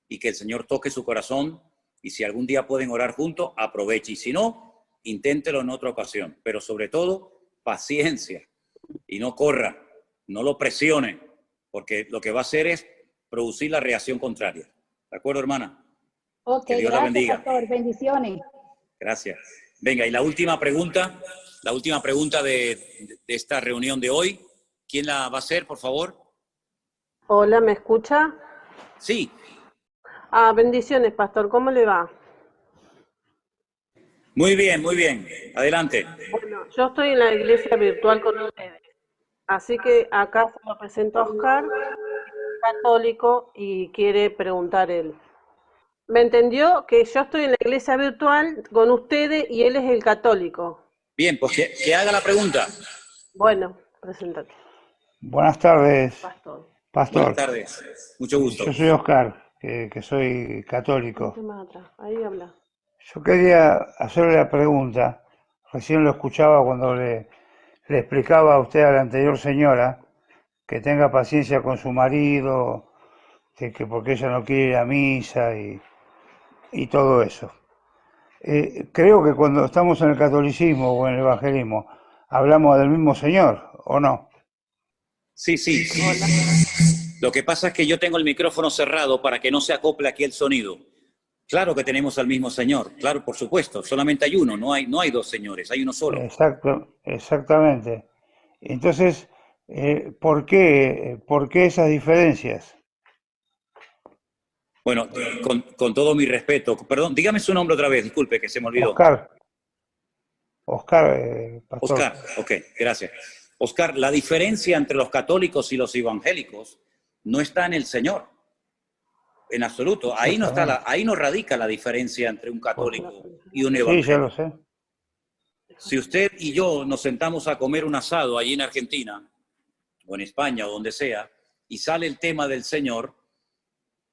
y que el Señor toque su corazón. Y si algún día pueden orar juntos, aproveche. Y si no, inténtelo en otra ocasión. Pero sobre todo, paciencia. Y no corra, no lo presione, porque lo que va a hacer es producir la reacción contraria. ¿De acuerdo, hermana? Ok, Que Dios la gracias, bendiga. pastor. Bendiciones. Gracias. Venga, y la última pregunta de esta reunión de hoy. ¿Quién la va a hacer, por favor? Hola, ¿me escucha? Sí. Bendiciones, pastor. ¿Cómo le va? Muy bien, muy bien. Adelante. Bueno, yo estoy en la iglesia virtual con ustedes. Así que acá se lo presento a Oscar, católico, y quiere preguntar él. ¿Me entendió? Que yo estoy en la iglesia virtual con ustedes y él es el católico. Bien, pues que haga la pregunta. Bueno, preséntate. Buenas tardes, Pastor. pastor. Buenas tardes. Mucho gusto. Yo soy Oscar, que soy católico. Más atrás. Ahí habla. Yo quería hacerle la pregunta, recién lo escuchaba cuando le explicaba a usted, a la anterior señora, que tenga paciencia con su marido, que porque ella no quiere ir a misa y todo eso. Creo que cuando estamos en el catolicismo o en el evangelismo, hablamos del mismo Señor, ¿o no? Sí, sí. Lo que pasa es que yo tengo el micrófono cerrado para que no se acople aquí el sonido. Claro que tenemos al mismo Señor, claro, por supuesto. Solamente hay uno, no hay dos señores, hay uno solo. Exacto, exactamente. Entonces, ¿por qué esas diferencias? Bueno, con todo mi respeto, perdón, dígame su nombre otra vez, disculpe que se me olvidó. Oscar, pastor. Oscar, ok, gracias. Oscar, la diferencia entre los católicos y los evangélicos no está en el Señor, en absoluto. Ahí no radica la diferencia entre un católico y un evangélico. Sí, ya lo sé. Si usted y yo nos sentamos a comer un asado allí en Argentina, o en España, o donde sea, y sale el tema del Señor,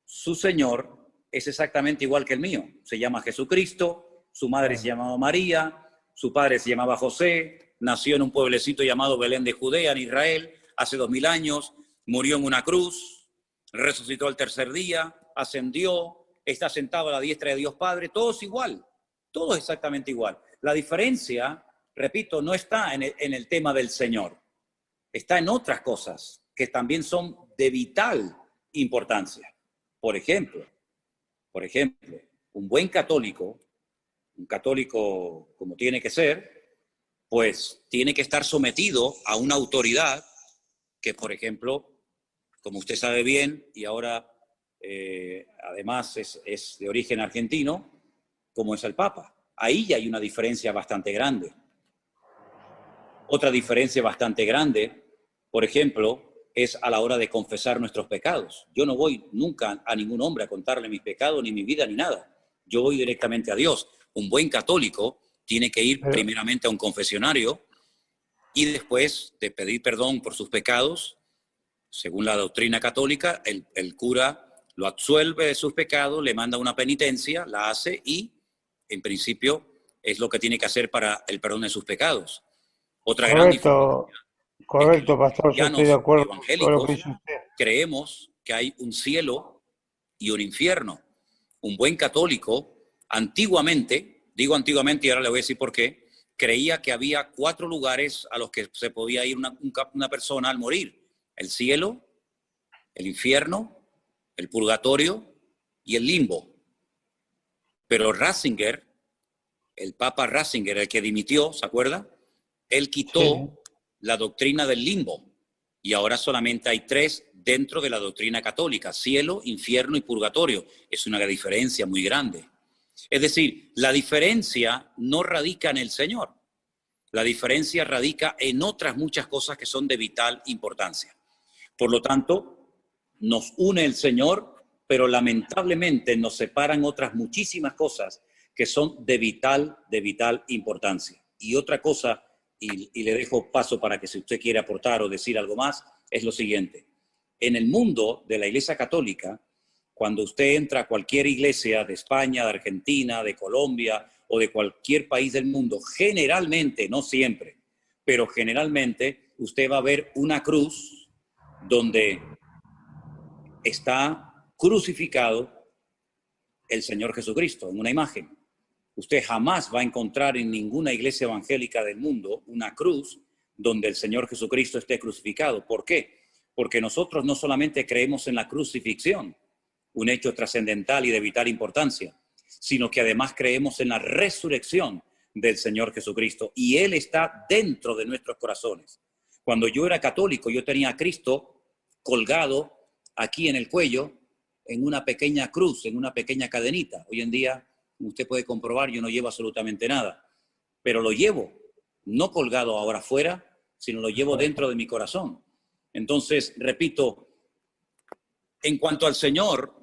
su Señor es exactamente igual que el mío. Se llama Jesucristo, su madre se llamaba María, su padre se llamaba José, nació en un pueblecito llamado Belén de Judea, en Israel, hace 2000 años, murió en una cruz, resucitó al tercer día, ascendió, está sentado a la diestra de Dios Padre, todo es igual, todo es exactamente igual. La diferencia, repito, no está en el tema del Señor, está en otras cosas que también son de vital importancia. Por ejemplo, un buen católico, un católico como tiene que ser, pues tiene que estar sometido a una autoridad que, por ejemplo, como usted sabe bien, y ahora además es de origen argentino, como es el Papa. Ahí ya hay una diferencia bastante grande. Otra diferencia bastante grande, por ejemplo, es a la hora de confesar nuestros pecados. Yo no voy nunca a ningún hombre a contarle mis pecados, ni mi vida, ni nada. Yo voy directamente a Dios. Un buen católico tiene que ir primeramente a un confesionario y después de pedir perdón por sus pecados, según la doctrina católica, el cura lo absuelve de sus pecados, le manda una penitencia, la hace y, en principio, es lo que tiene que hacer para el perdón de sus pecados. Otra gran diferencia. Correcto, pastor, yo estoy de acuerdo con lo que Evangélicos dice usted. creemos que hay un cielo y un infierno. Un buen católico Antiguamente, digo antiguamente y ahora le voy a decir por qué, creía que había 4 lugares a los que se podía ir una persona al morir: el cielo, el infierno, el purgatorio y el limbo. Pero Ratzinger, el Papa Ratzinger, el que dimitió, ¿se acuerda? Él quitó la doctrina del limbo y ahora solamente hay 3 dentro de la doctrina católica: cielo, infierno y purgatorio. Es una diferencia muy grande. Es decir, la diferencia no radica en el Señor. La diferencia radica en otras muchas cosas que son de vital importancia. Por lo tanto, nos une el Señor, pero lamentablemente nos separan otras muchísimas cosas que son de vital importancia. Y otra cosa, y le dejo paso para que si usted quiere aportar o decir algo más, es lo siguiente. En el mundo de la Iglesia Católica, cuando usted entra a cualquier iglesia de España, de Argentina, de Colombia o de cualquier país del mundo, generalmente, no siempre, pero generalmente usted va a ver una cruz donde está crucificado el Señor Jesucristo, en una imagen. Usted jamás va a encontrar en ninguna iglesia evangélica del mundo una cruz donde el Señor Jesucristo esté crucificado. ¿Por qué? Porque nosotros no solamente creemos en la crucifixión, un hecho trascendental y de vital importancia, sino que además creemos en la resurrección del Señor Jesucristo, y Él está dentro de nuestros corazones. Cuando yo era católico, yo tenía a Cristo colgado aquí en el cuello, en una pequeña cruz, en una pequeña cadenita. Hoy en día, usted puede comprobar, yo no llevo absolutamente nada, pero lo llevo, no colgado ahora afuera, sino lo llevo dentro de mi corazón. Entonces, repito, en cuanto al Señor,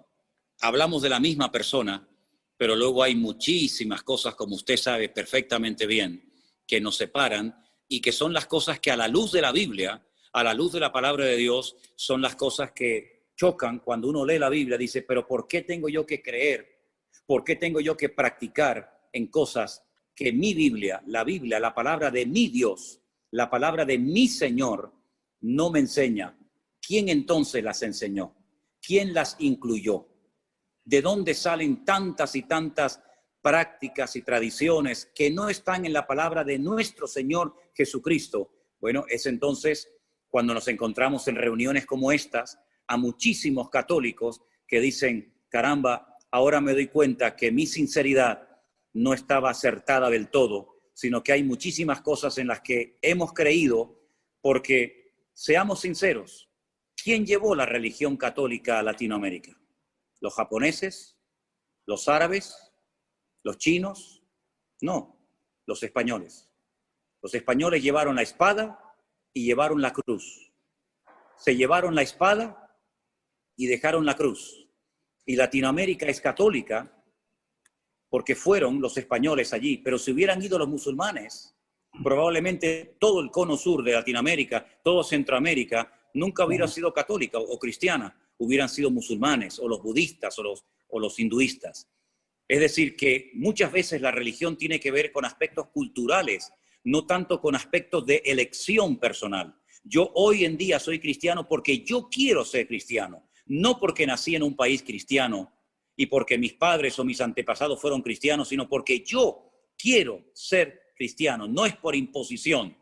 hablamos de la misma persona, pero luego hay muchísimas cosas, como usted sabe perfectamente bien, que nos separan y que son las cosas que a la luz de la Biblia, a la luz de la palabra de Dios, son las cosas que chocan cuando uno lee la Biblia. Dice, pero ¿por qué tengo yo que creer? ¿Por qué tengo yo que practicar en cosas que mi Biblia, la palabra de mi Dios, la palabra de mi Señor, no me enseña? ¿Quién entonces las enseñó? ¿Quién las incluyó? ¿De dónde salen tantas y tantas prácticas y tradiciones que no están en la palabra de nuestro Señor Jesucristo? Bueno, es entonces cuando nos encontramos en reuniones como estas a muchísimos católicos que dicen, caramba, ahora me doy cuenta que mi sinceridad no estaba acertada del todo, sino que hay muchísimas cosas en las que hemos creído, porque, seamos sinceros, ¿quién llevó la religión católica a Latinoamérica? ¿Los japoneses? ¿Los árabes? ¿Los chinos? No, los españoles. Los españoles llevaron la espada y llevaron la cruz. Se llevaron la espada y dejaron la cruz. Y Latinoamérica es católica porque fueron los españoles allí, pero si hubieran ido los musulmanes, probablemente todo el cono sur de Latinoamérica, todo Centroamérica, nunca hubiera sido católica o cristiana, hubieran sido musulmanes o los budistas o los hinduistas. Es decir, que muchas veces la religión tiene que ver con aspectos culturales, no tanto con aspectos de elección personal. Yo hoy en día soy cristiano porque yo quiero ser cristiano, no porque nací en un país cristiano y porque mis padres o mis antepasados fueron cristianos, sino porque yo quiero ser cristiano. No es por imposición,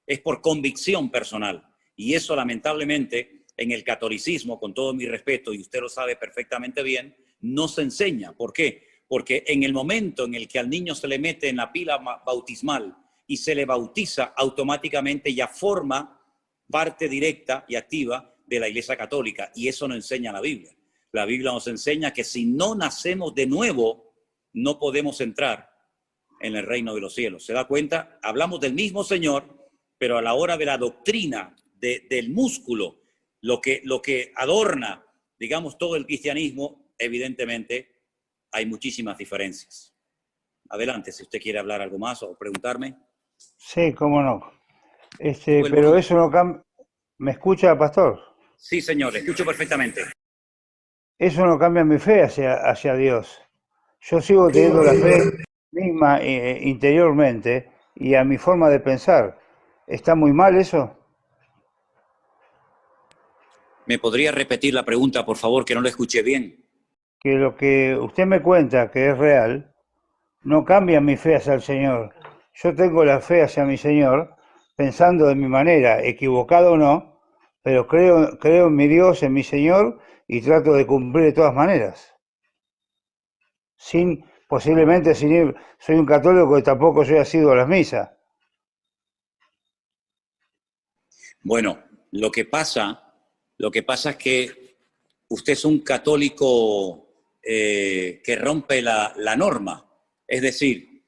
es por convicción personal. Y eso, lamentablemente, en el catolicismo, con todo mi respeto, y usted lo sabe perfectamente bien, no se enseña. ¿Por qué? Porque en el momento en el que al niño se le mete en la pila bautismal y se le bautiza, automáticamente ya forma parte directa y activa de la Iglesia Católica. Y eso no enseña la Biblia. La Biblia nos enseña que si no nacemos de nuevo, no podemos entrar en el reino de los cielos. ¿Se da cuenta? Hablamos del mismo Señor, pero a la hora de la doctrina, del músculo, lo que adorna, digamos, todo el cristianismo, evidentemente hay muchísimas diferencias. Adelante, si usted quiere hablar algo más o preguntarme. Sí, cómo no. Pero eso no cambia. ¿Me escucha, pastor? Sí, señor, le escucho perfectamente. Eso no cambia mi fe hacia Dios. Yo sigo teniendo la fe misma interiormente y a mi forma de pensar. ¿Está muy mal eso? ¿Me podría repetir la pregunta, por favor, que no la escuché bien? Que lo que usted me cuenta que es real, no cambian mi fe hacia el Señor. Yo tengo la fe hacia mi Señor, pensando de mi manera, equivocado o no, pero creo en mi Dios, en mi Señor, y trato de cumplir de todas maneras. Posiblemente sin ir, soy un católico y tampoco soy asiduo a las misas. Bueno, lo que pasa es que usted es un católico que rompe la norma. Es decir,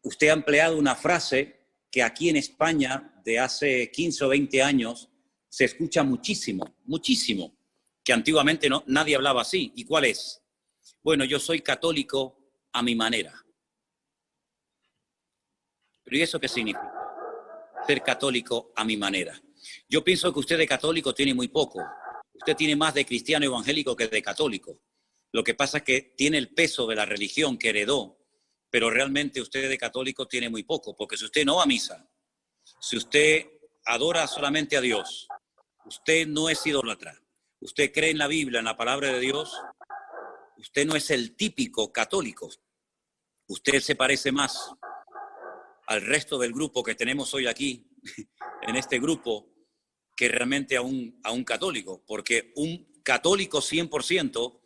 usted ha empleado una frase que aquí en España de hace 15 o 20 años se escucha muchísimo, muchísimo, que antiguamente nadie hablaba así. ¿Y cuál es? Bueno, yo soy católico a mi manera. ¿Pero y eso qué significa? Ser católico a mi manera. Yo pienso que usted de católico tiene muy poco. Usted tiene más de cristiano evangélico que de católico. Lo que pasa es que tiene el peso de la religión que heredó, pero realmente usted de católico tiene muy poco, porque si usted no va a misa, si usted adora solamente a Dios, usted no es idólatra, usted cree en la Biblia, en la palabra de Dios, usted no es el típico católico. Usted se parece más al resto del grupo que tenemos hoy aquí, en este grupo, que realmente a un católico, porque un católico 100%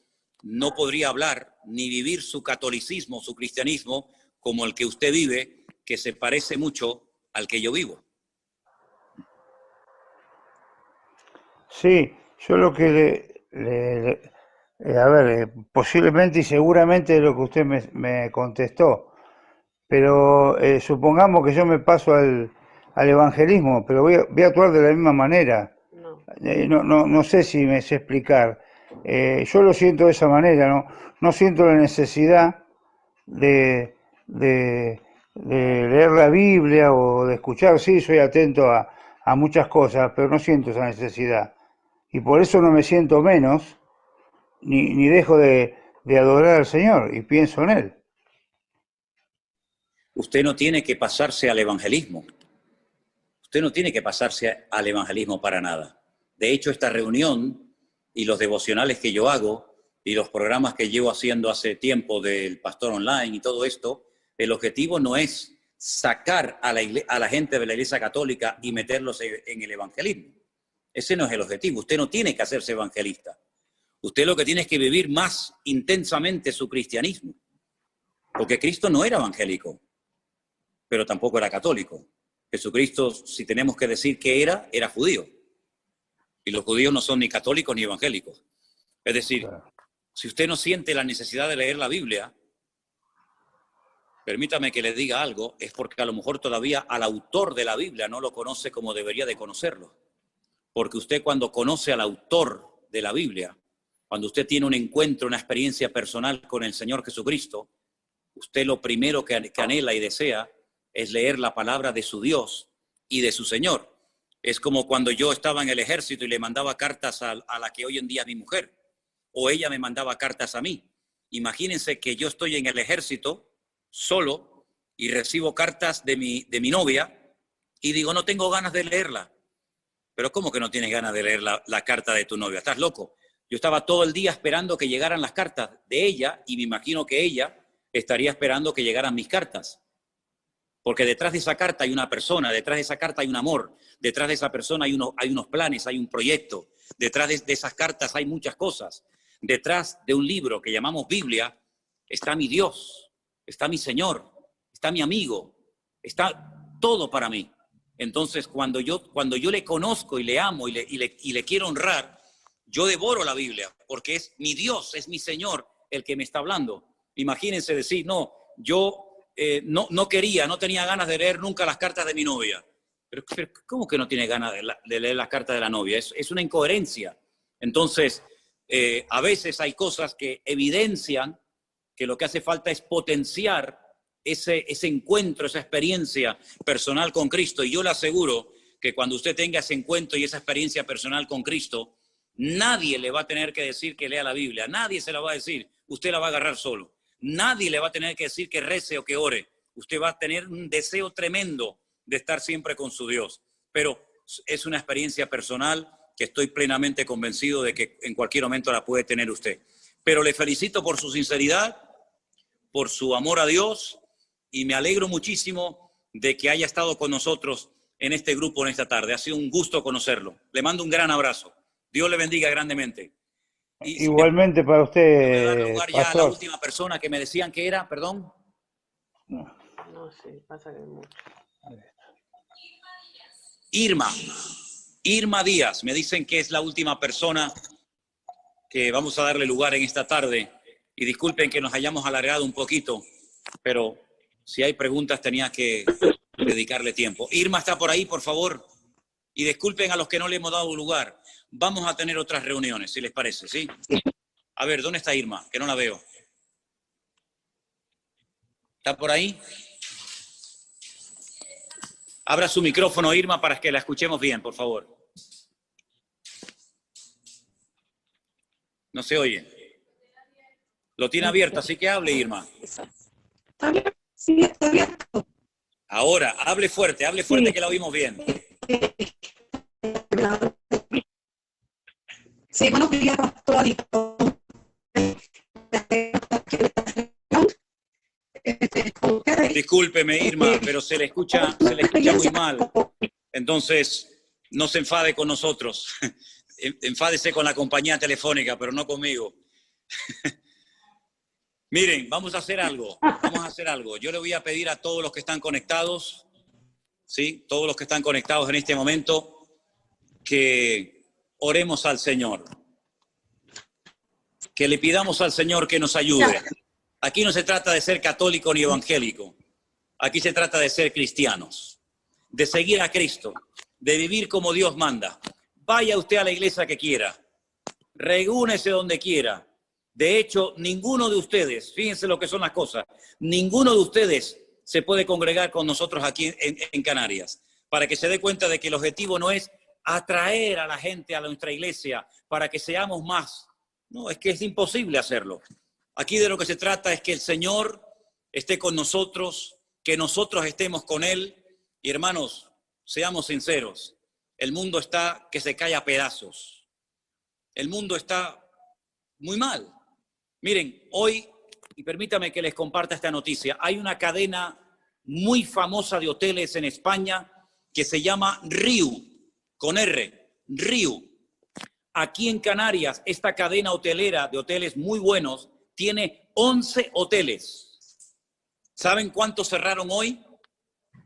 no podría hablar ni vivir su catolicismo, su cristianismo, como el que usted vive, que se parece mucho al que yo vivo. Sí, yo lo que a ver, posiblemente y seguramente lo que usted me contestó, pero supongamos que yo me paso al evangelismo, pero voy a actuar de la misma manera. No sé si me sé explicar. Yo lo siento de esa manera, no siento la necesidad de leer la Biblia o de escuchar. Sí, soy atento a muchas cosas, pero no siento esa necesidad. Y por eso no me siento menos, ni dejo de adorar al Señor y pienso en Él. Usted no tiene que pasarse al evangelismo. Usted no tiene que pasarse al evangelismo para nada. De hecho, esta reunión y los devocionales que yo hago y los programas que llevo haciendo hace tiempo del Pastor Online y todo esto, el objetivo no es sacar a la gente de la Iglesia Católica y meterlos en el evangelismo. Ese no es el objetivo. Usted no tiene que hacerse evangelista. Usted lo que tiene es que vivir más intensamente su cristianismo. Porque Cristo no era evangélico, pero tampoco era católico. Jesucristo, si tenemos que decir que era judío. Y los judíos no son ni católicos ni evangélicos. Es decir, si usted no siente la necesidad de leer la Biblia, permítame que le diga algo, es porque a lo mejor todavía al autor de la Biblia no lo conoce como debería de conocerlo. Porque usted cuando conoce al autor de la Biblia, cuando usted tiene un encuentro, una experiencia personal con el Señor Jesucristo, usted lo primero que anhela y desea es leer la palabra de su Dios y de su Señor. Es como cuando yo estaba en el ejército y le mandaba cartas a la que hoy en día es mi mujer, o ella me mandaba cartas a mí. Imagínense que yo estoy en el ejército solo y recibo cartas de mi novia y digo, no tengo ganas de leerla. Pero ¿cómo que no tienes ganas de leer la carta de tu novia? ¿Estás loco? Yo estaba todo el día esperando que llegaran las cartas de ella y me imagino que ella estaría esperando que llegaran mis cartas. Porque detrás de esa carta hay una persona, detrás de esa carta hay un amor, detrás de esa persona hay unos planes, hay un proyecto, detrás de esas cartas hay muchas cosas. Detrás de un libro que llamamos Biblia está mi Dios, está mi Señor, está mi amigo, está todo para mí. Entonces, cuando yo le conozco y le amo y le quiero honrar, yo devoro la Biblia, porque es mi Dios, es mi Señor el que me está hablando. Imagínense decir, no, yo no tenía ganas de leer nunca las cartas de mi novia. Pero ¿cómo que no tiene ganas de leer las cartas de la novia? Es una incoherencia. Entonces, a veces hay cosas que evidencian que lo que hace falta es potenciar ese encuentro, esa experiencia personal con Cristo. Y yo le aseguro que cuando usted tenga ese encuentro y esa experiencia personal con Cristo, nadie le va a tener que decir que lea la Biblia. Nadie se la va a decir. Usted la va a agarrar solo. Nadie le va a tener que decir que rece o que ore. Usted va a tener un deseo tremendo de estar siempre con su Dios. Pero es una experiencia personal que estoy plenamente convencido de que en cualquier momento la puede tener usted. Pero le felicito por su sinceridad, por su amor a Dios y me alegro muchísimo de que haya estado con nosotros en este grupo en esta tarde. Ha sido un gusto conocerlo. Le mando un gran abrazo. Dios le bendiga grandemente. Y Igualmente para voy a dar usted, lugar ya a la pastor. última persona que me decían que era, perdón. No sé, pasa que mucho. Irma Díaz, me dicen que es la última persona que vamos a darle lugar en esta tarde. Y disculpen que nos hayamos alargado un poquito, pero si hay preguntas tenía que dedicarle tiempo. Irma está por ahí, por favor. Y disculpen a los que no le hemos dado lugar. Vamos a tener otras reuniones, si les parece, ¿sí? A ver, ¿dónde está Irma? Que no la veo. ¿Está por ahí? Abra su micrófono, Irma, para que la escuchemos bien, por favor. No se oye. Lo tiene abierto, así que hable, Irma. ¿Está bien? Sí, está bien. Ahora, hable fuerte, Sí. que la oímos bien. Sí, buenos días, pastor. Discúlpeme, Irma, pero se le escucha muy mal. Entonces, no se enfade con nosotros. Enfádese con la compañía telefónica, pero no conmigo. Miren, vamos a hacer algo. Yo le voy a pedir a todos los que están conectados, ¿sí? Todos los que están conectados en este momento, que oremos al Señor. Que le pidamos al Señor que nos ayude. Aquí no se trata de ser católico ni evangélico. Aquí se trata de ser cristianos, de seguir a Cristo, de vivir como Dios manda. Vaya usted a la iglesia que quiera, reúnese donde quiera. De hecho, ninguno de ustedes, fíjense lo que son las cosas, ninguno de ustedes se puede congregar con nosotros aquí en Canarias, para que se dé cuenta de que el objetivo no es atraer a la gente a nuestra iglesia para que seamos más. No, es que es imposible hacerlo. Aquí de lo que se trata es que el Señor esté con nosotros, que nosotros estemos con Él. Y hermanos, seamos sinceros, el mundo está que se cae a pedazos. El mundo está muy mal. Miren, hoy, y permítame que les comparta esta noticia, hay una cadena muy famosa de hoteles en España que se llama Riu, con R, Riu. Aquí en Canarias, esta cadena hotelera de hoteles muy buenos tiene 11 hoteles. ¿Saben cuántos cerraron hoy?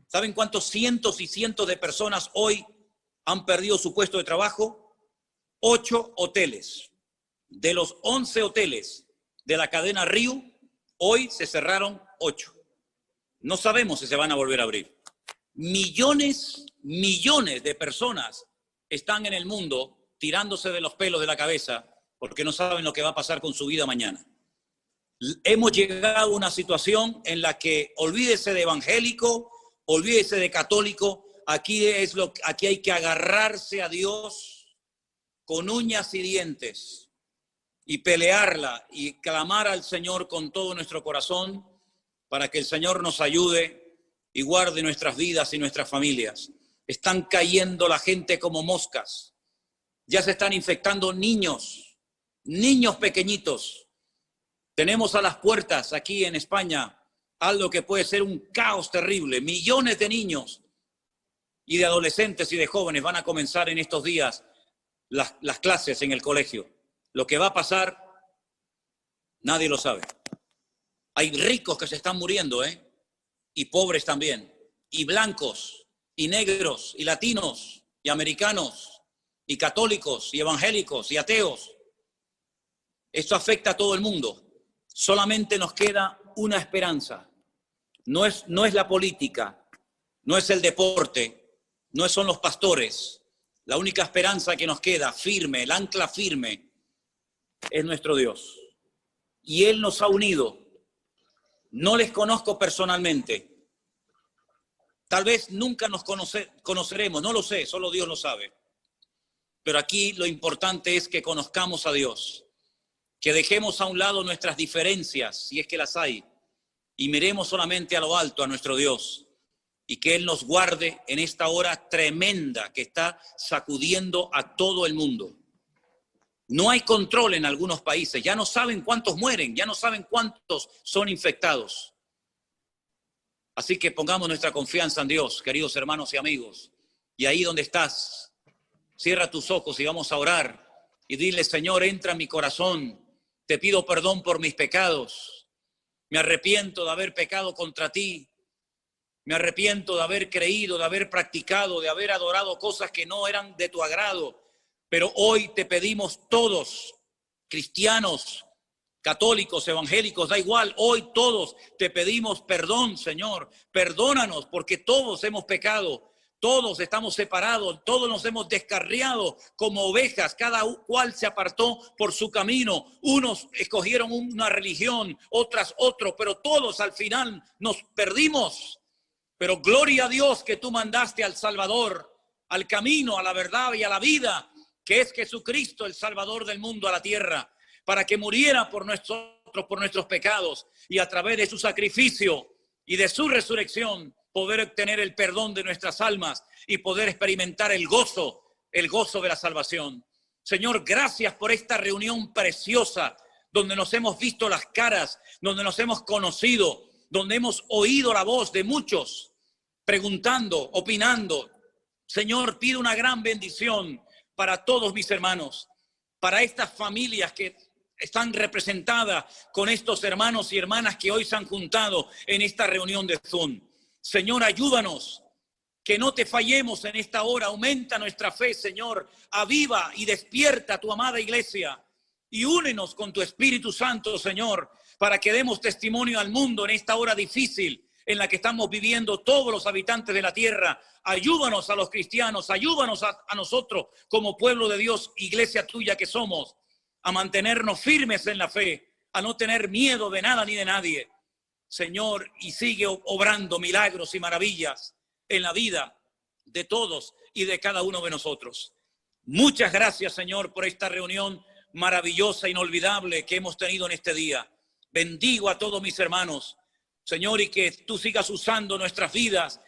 ¿Saben cuántos cientos y cientos de personas hoy han perdido su puesto de trabajo? 8 hoteles. De los 11 hoteles de la cadena Riu, hoy se cerraron 8. No sabemos si se van a volver a abrir. Millones de personas están en el mundo tirándose de los pelos de la cabeza porque no saben lo que va a pasar con su vida mañana. Hemos llegado a una situación en la que olvídese de evangélico, olvídese de católico, aquí hay que agarrarse a Dios con uñas y dientes y pelearla y clamar al Señor con todo nuestro corazón para que el Señor nos ayude y guarde nuestras vidas y nuestras familias. Están cayendo la gente como moscas. Ya se están infectando niños pequeñitos. Tenemos a las puertas aquí en España algo que puede ser un caos terrible. Millones de niños y de adolescentes y de jóvenes van a comenzar en estos días las clases en el colegio. Lo que va a pasar, nadie lo sabe. Hay ricos que se están muriendo, y pobres también, y blancos, y negros, y latinos, y americanos, y católicos, y evangélicos, y ateos. Esto afecta a todo el mundo. Solamente nos queda una esperanza. No es la política, no es el deporte, no son los pastores. La única esperanza que nos queda firme, el ancla firme, es nuestro Dios. Y Él nos ha unido. No les conozco personalmente. Tal vez nunca nos conoceremos, no lo sé, solo Dios lo sabe. Pero aquí lo importante es que conozcamos a Dios, que dejemos a un lado nuestras diferencias, si es que las hay, y miremos solamente a lo alto, a nuestro Dios, y que Él nos guarde en esta hora tremenda que está sacudiendo a todo el mundo. No hay control en algunos países, ya no saben cuántos mueren, ya no saben cuántos son infectados. Así que pongamos nuestra confianza en Dios, queridos hermanos y amigos. Y ahí donde estás, cierra tus ojos y vamos a orar. Y dile, Señor, entra en mi corazón. Te pido perdón por mis pecados. Me arrepiento de haber pecado contra ti. Me arrepiento de haber creído, de haber practicado, de haber adorado cosas que no eran de tu agrado. Pero hoy te pedimos todos, cristianos, católicos, evangélicos, da igual, hoy todos te pedimos perdón, Señor. Perdónanos porque todos hemos pecado, todos estamos separados, todos nos hemos descarriado como ovejas, cada cual se apartó por su camino. Unos escogieron una religión, otras otro, pero todos al final nos perdimos. Pero gloria a Dios que tú mandaste al Salvador, al camino, a la verdad y a la vida, que es Jesucristo, el Salvador del mundo, a la tierra, para que muriera por nuestros pecados y a través de su sacrificio y de su resurrección poder obtener el perdón de nuestras almas y poder experimentar el gozo de la salvación. Señor, gracias por esta reunión preciosa donde nos hemos visto las caras, donde nos hemos conocido, donde hemos oído la voz de muchos preguntando, opinando. Señor, pido una gran bendición para todos mis hermanos, para estas familias que están representadas con estos hermanos y hermanas que hoy se han juntado en esta reunión de Zoom. Señor, ayúdanos, que no te fallemos en esta hora. Aumenta nuestra fe, Señor. Aviva y despierta a tu amada iglesia y únenos con tu Espíritu Santo, Señor, para que demos testimonio al mundo en esta hora difícil en la que estamos viviendo todos los habitantes de la tierra. Ayúdanos a los cristianos, ayúdanos a nosotros como pueblo de Dios, iglesia tuya que somos, a mantenernos firmes en la fe, a no tener miedo de nada ni de nadie, Señor, y sigue obrando milagros y maravillas en la vida de todos y de cada uno de nosotros. Muchas gracias, Señor, por esta reunión maravillosa, inolvidable que hemos tenido en este día. Bendigo a todos mis hermanos, Señor, y que tú sigas usando nuestras vidas,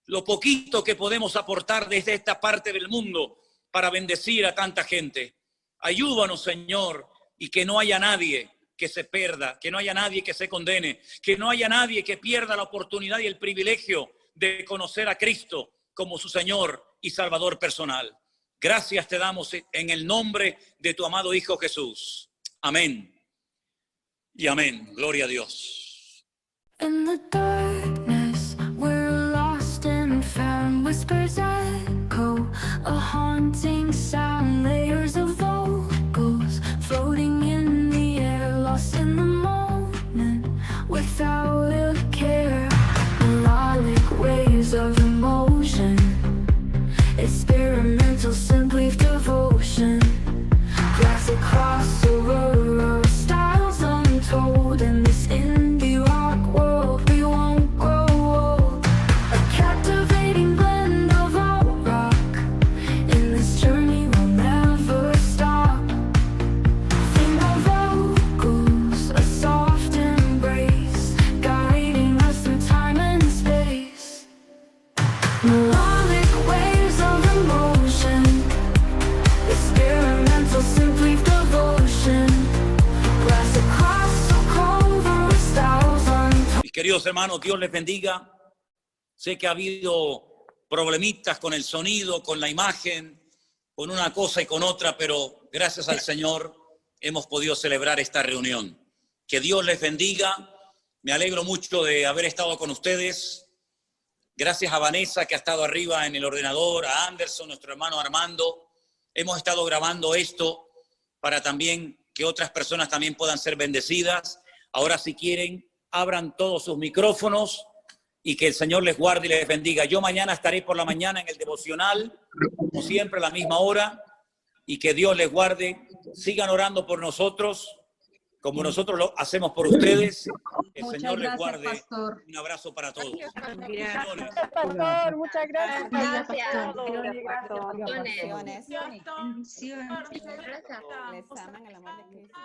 lo poquito que podemos aportar desde esta parte del mundo para bendecir a tanta gente. Ayúdanos, Señor, y que no haya nadie que se pierda, que no haya nadie que se condene, que no haya nadie que pierda la oportunidad y el privilegio de conocer a Cristo como su Señor y Salvador personal. Gracias te damos en el nombre de tu amado Hijo Jesús. Amén y amén. Gloria a Dios. In the darkness, we're lost and found. Whispers echo, a haunting sound. Layers of vocals floating in the air, lost in the moment without a care. Melodic waves of emotion, experimental simply devotion. Classic crossover of styles untold in this indie rock world. We won't grow old. A captivating blend of alt rock. In this journey we'll never stop. Female vocals, a soft embrace, guiding us through time and space. Melodic waves of emotion, experimental simply devotion. Classic crossover styles untold. Mis queridos hermanos, Dios les bendiga. Sé que ha habido problemitas con el sonido, con la imagen, con una cosa y con otra, pero gracias al Señor hemos podido celebrar esta reunión. Que Dios les bendiga. Me alegro mucho de haber estado con ustedes. Gracias a Vanessa, que ha estado arriba en el ordenador, a Anderson, nuestro hermano Armando. Hemos estado grabando esto para también que otras personas también puedan ser bendecidas. Ahora, si quieren, abran todos sus micrófonos y que el Señor les guarde y les bendiga. Yo mañana estaré por la mañana en el devocional, como siempre, a la misma hora, y que Dios les guarde. Sigan orando por nosotros, como nosotros lo hacemos por ustedes. Que el Señor les guarde. Pastor. Un abrazo para todos. Gracias, pastor. Muchas gracias. Gracias. Bendiciones. Bendiciones. Bendiciones. Gracias. Les aman el amor de Cristo.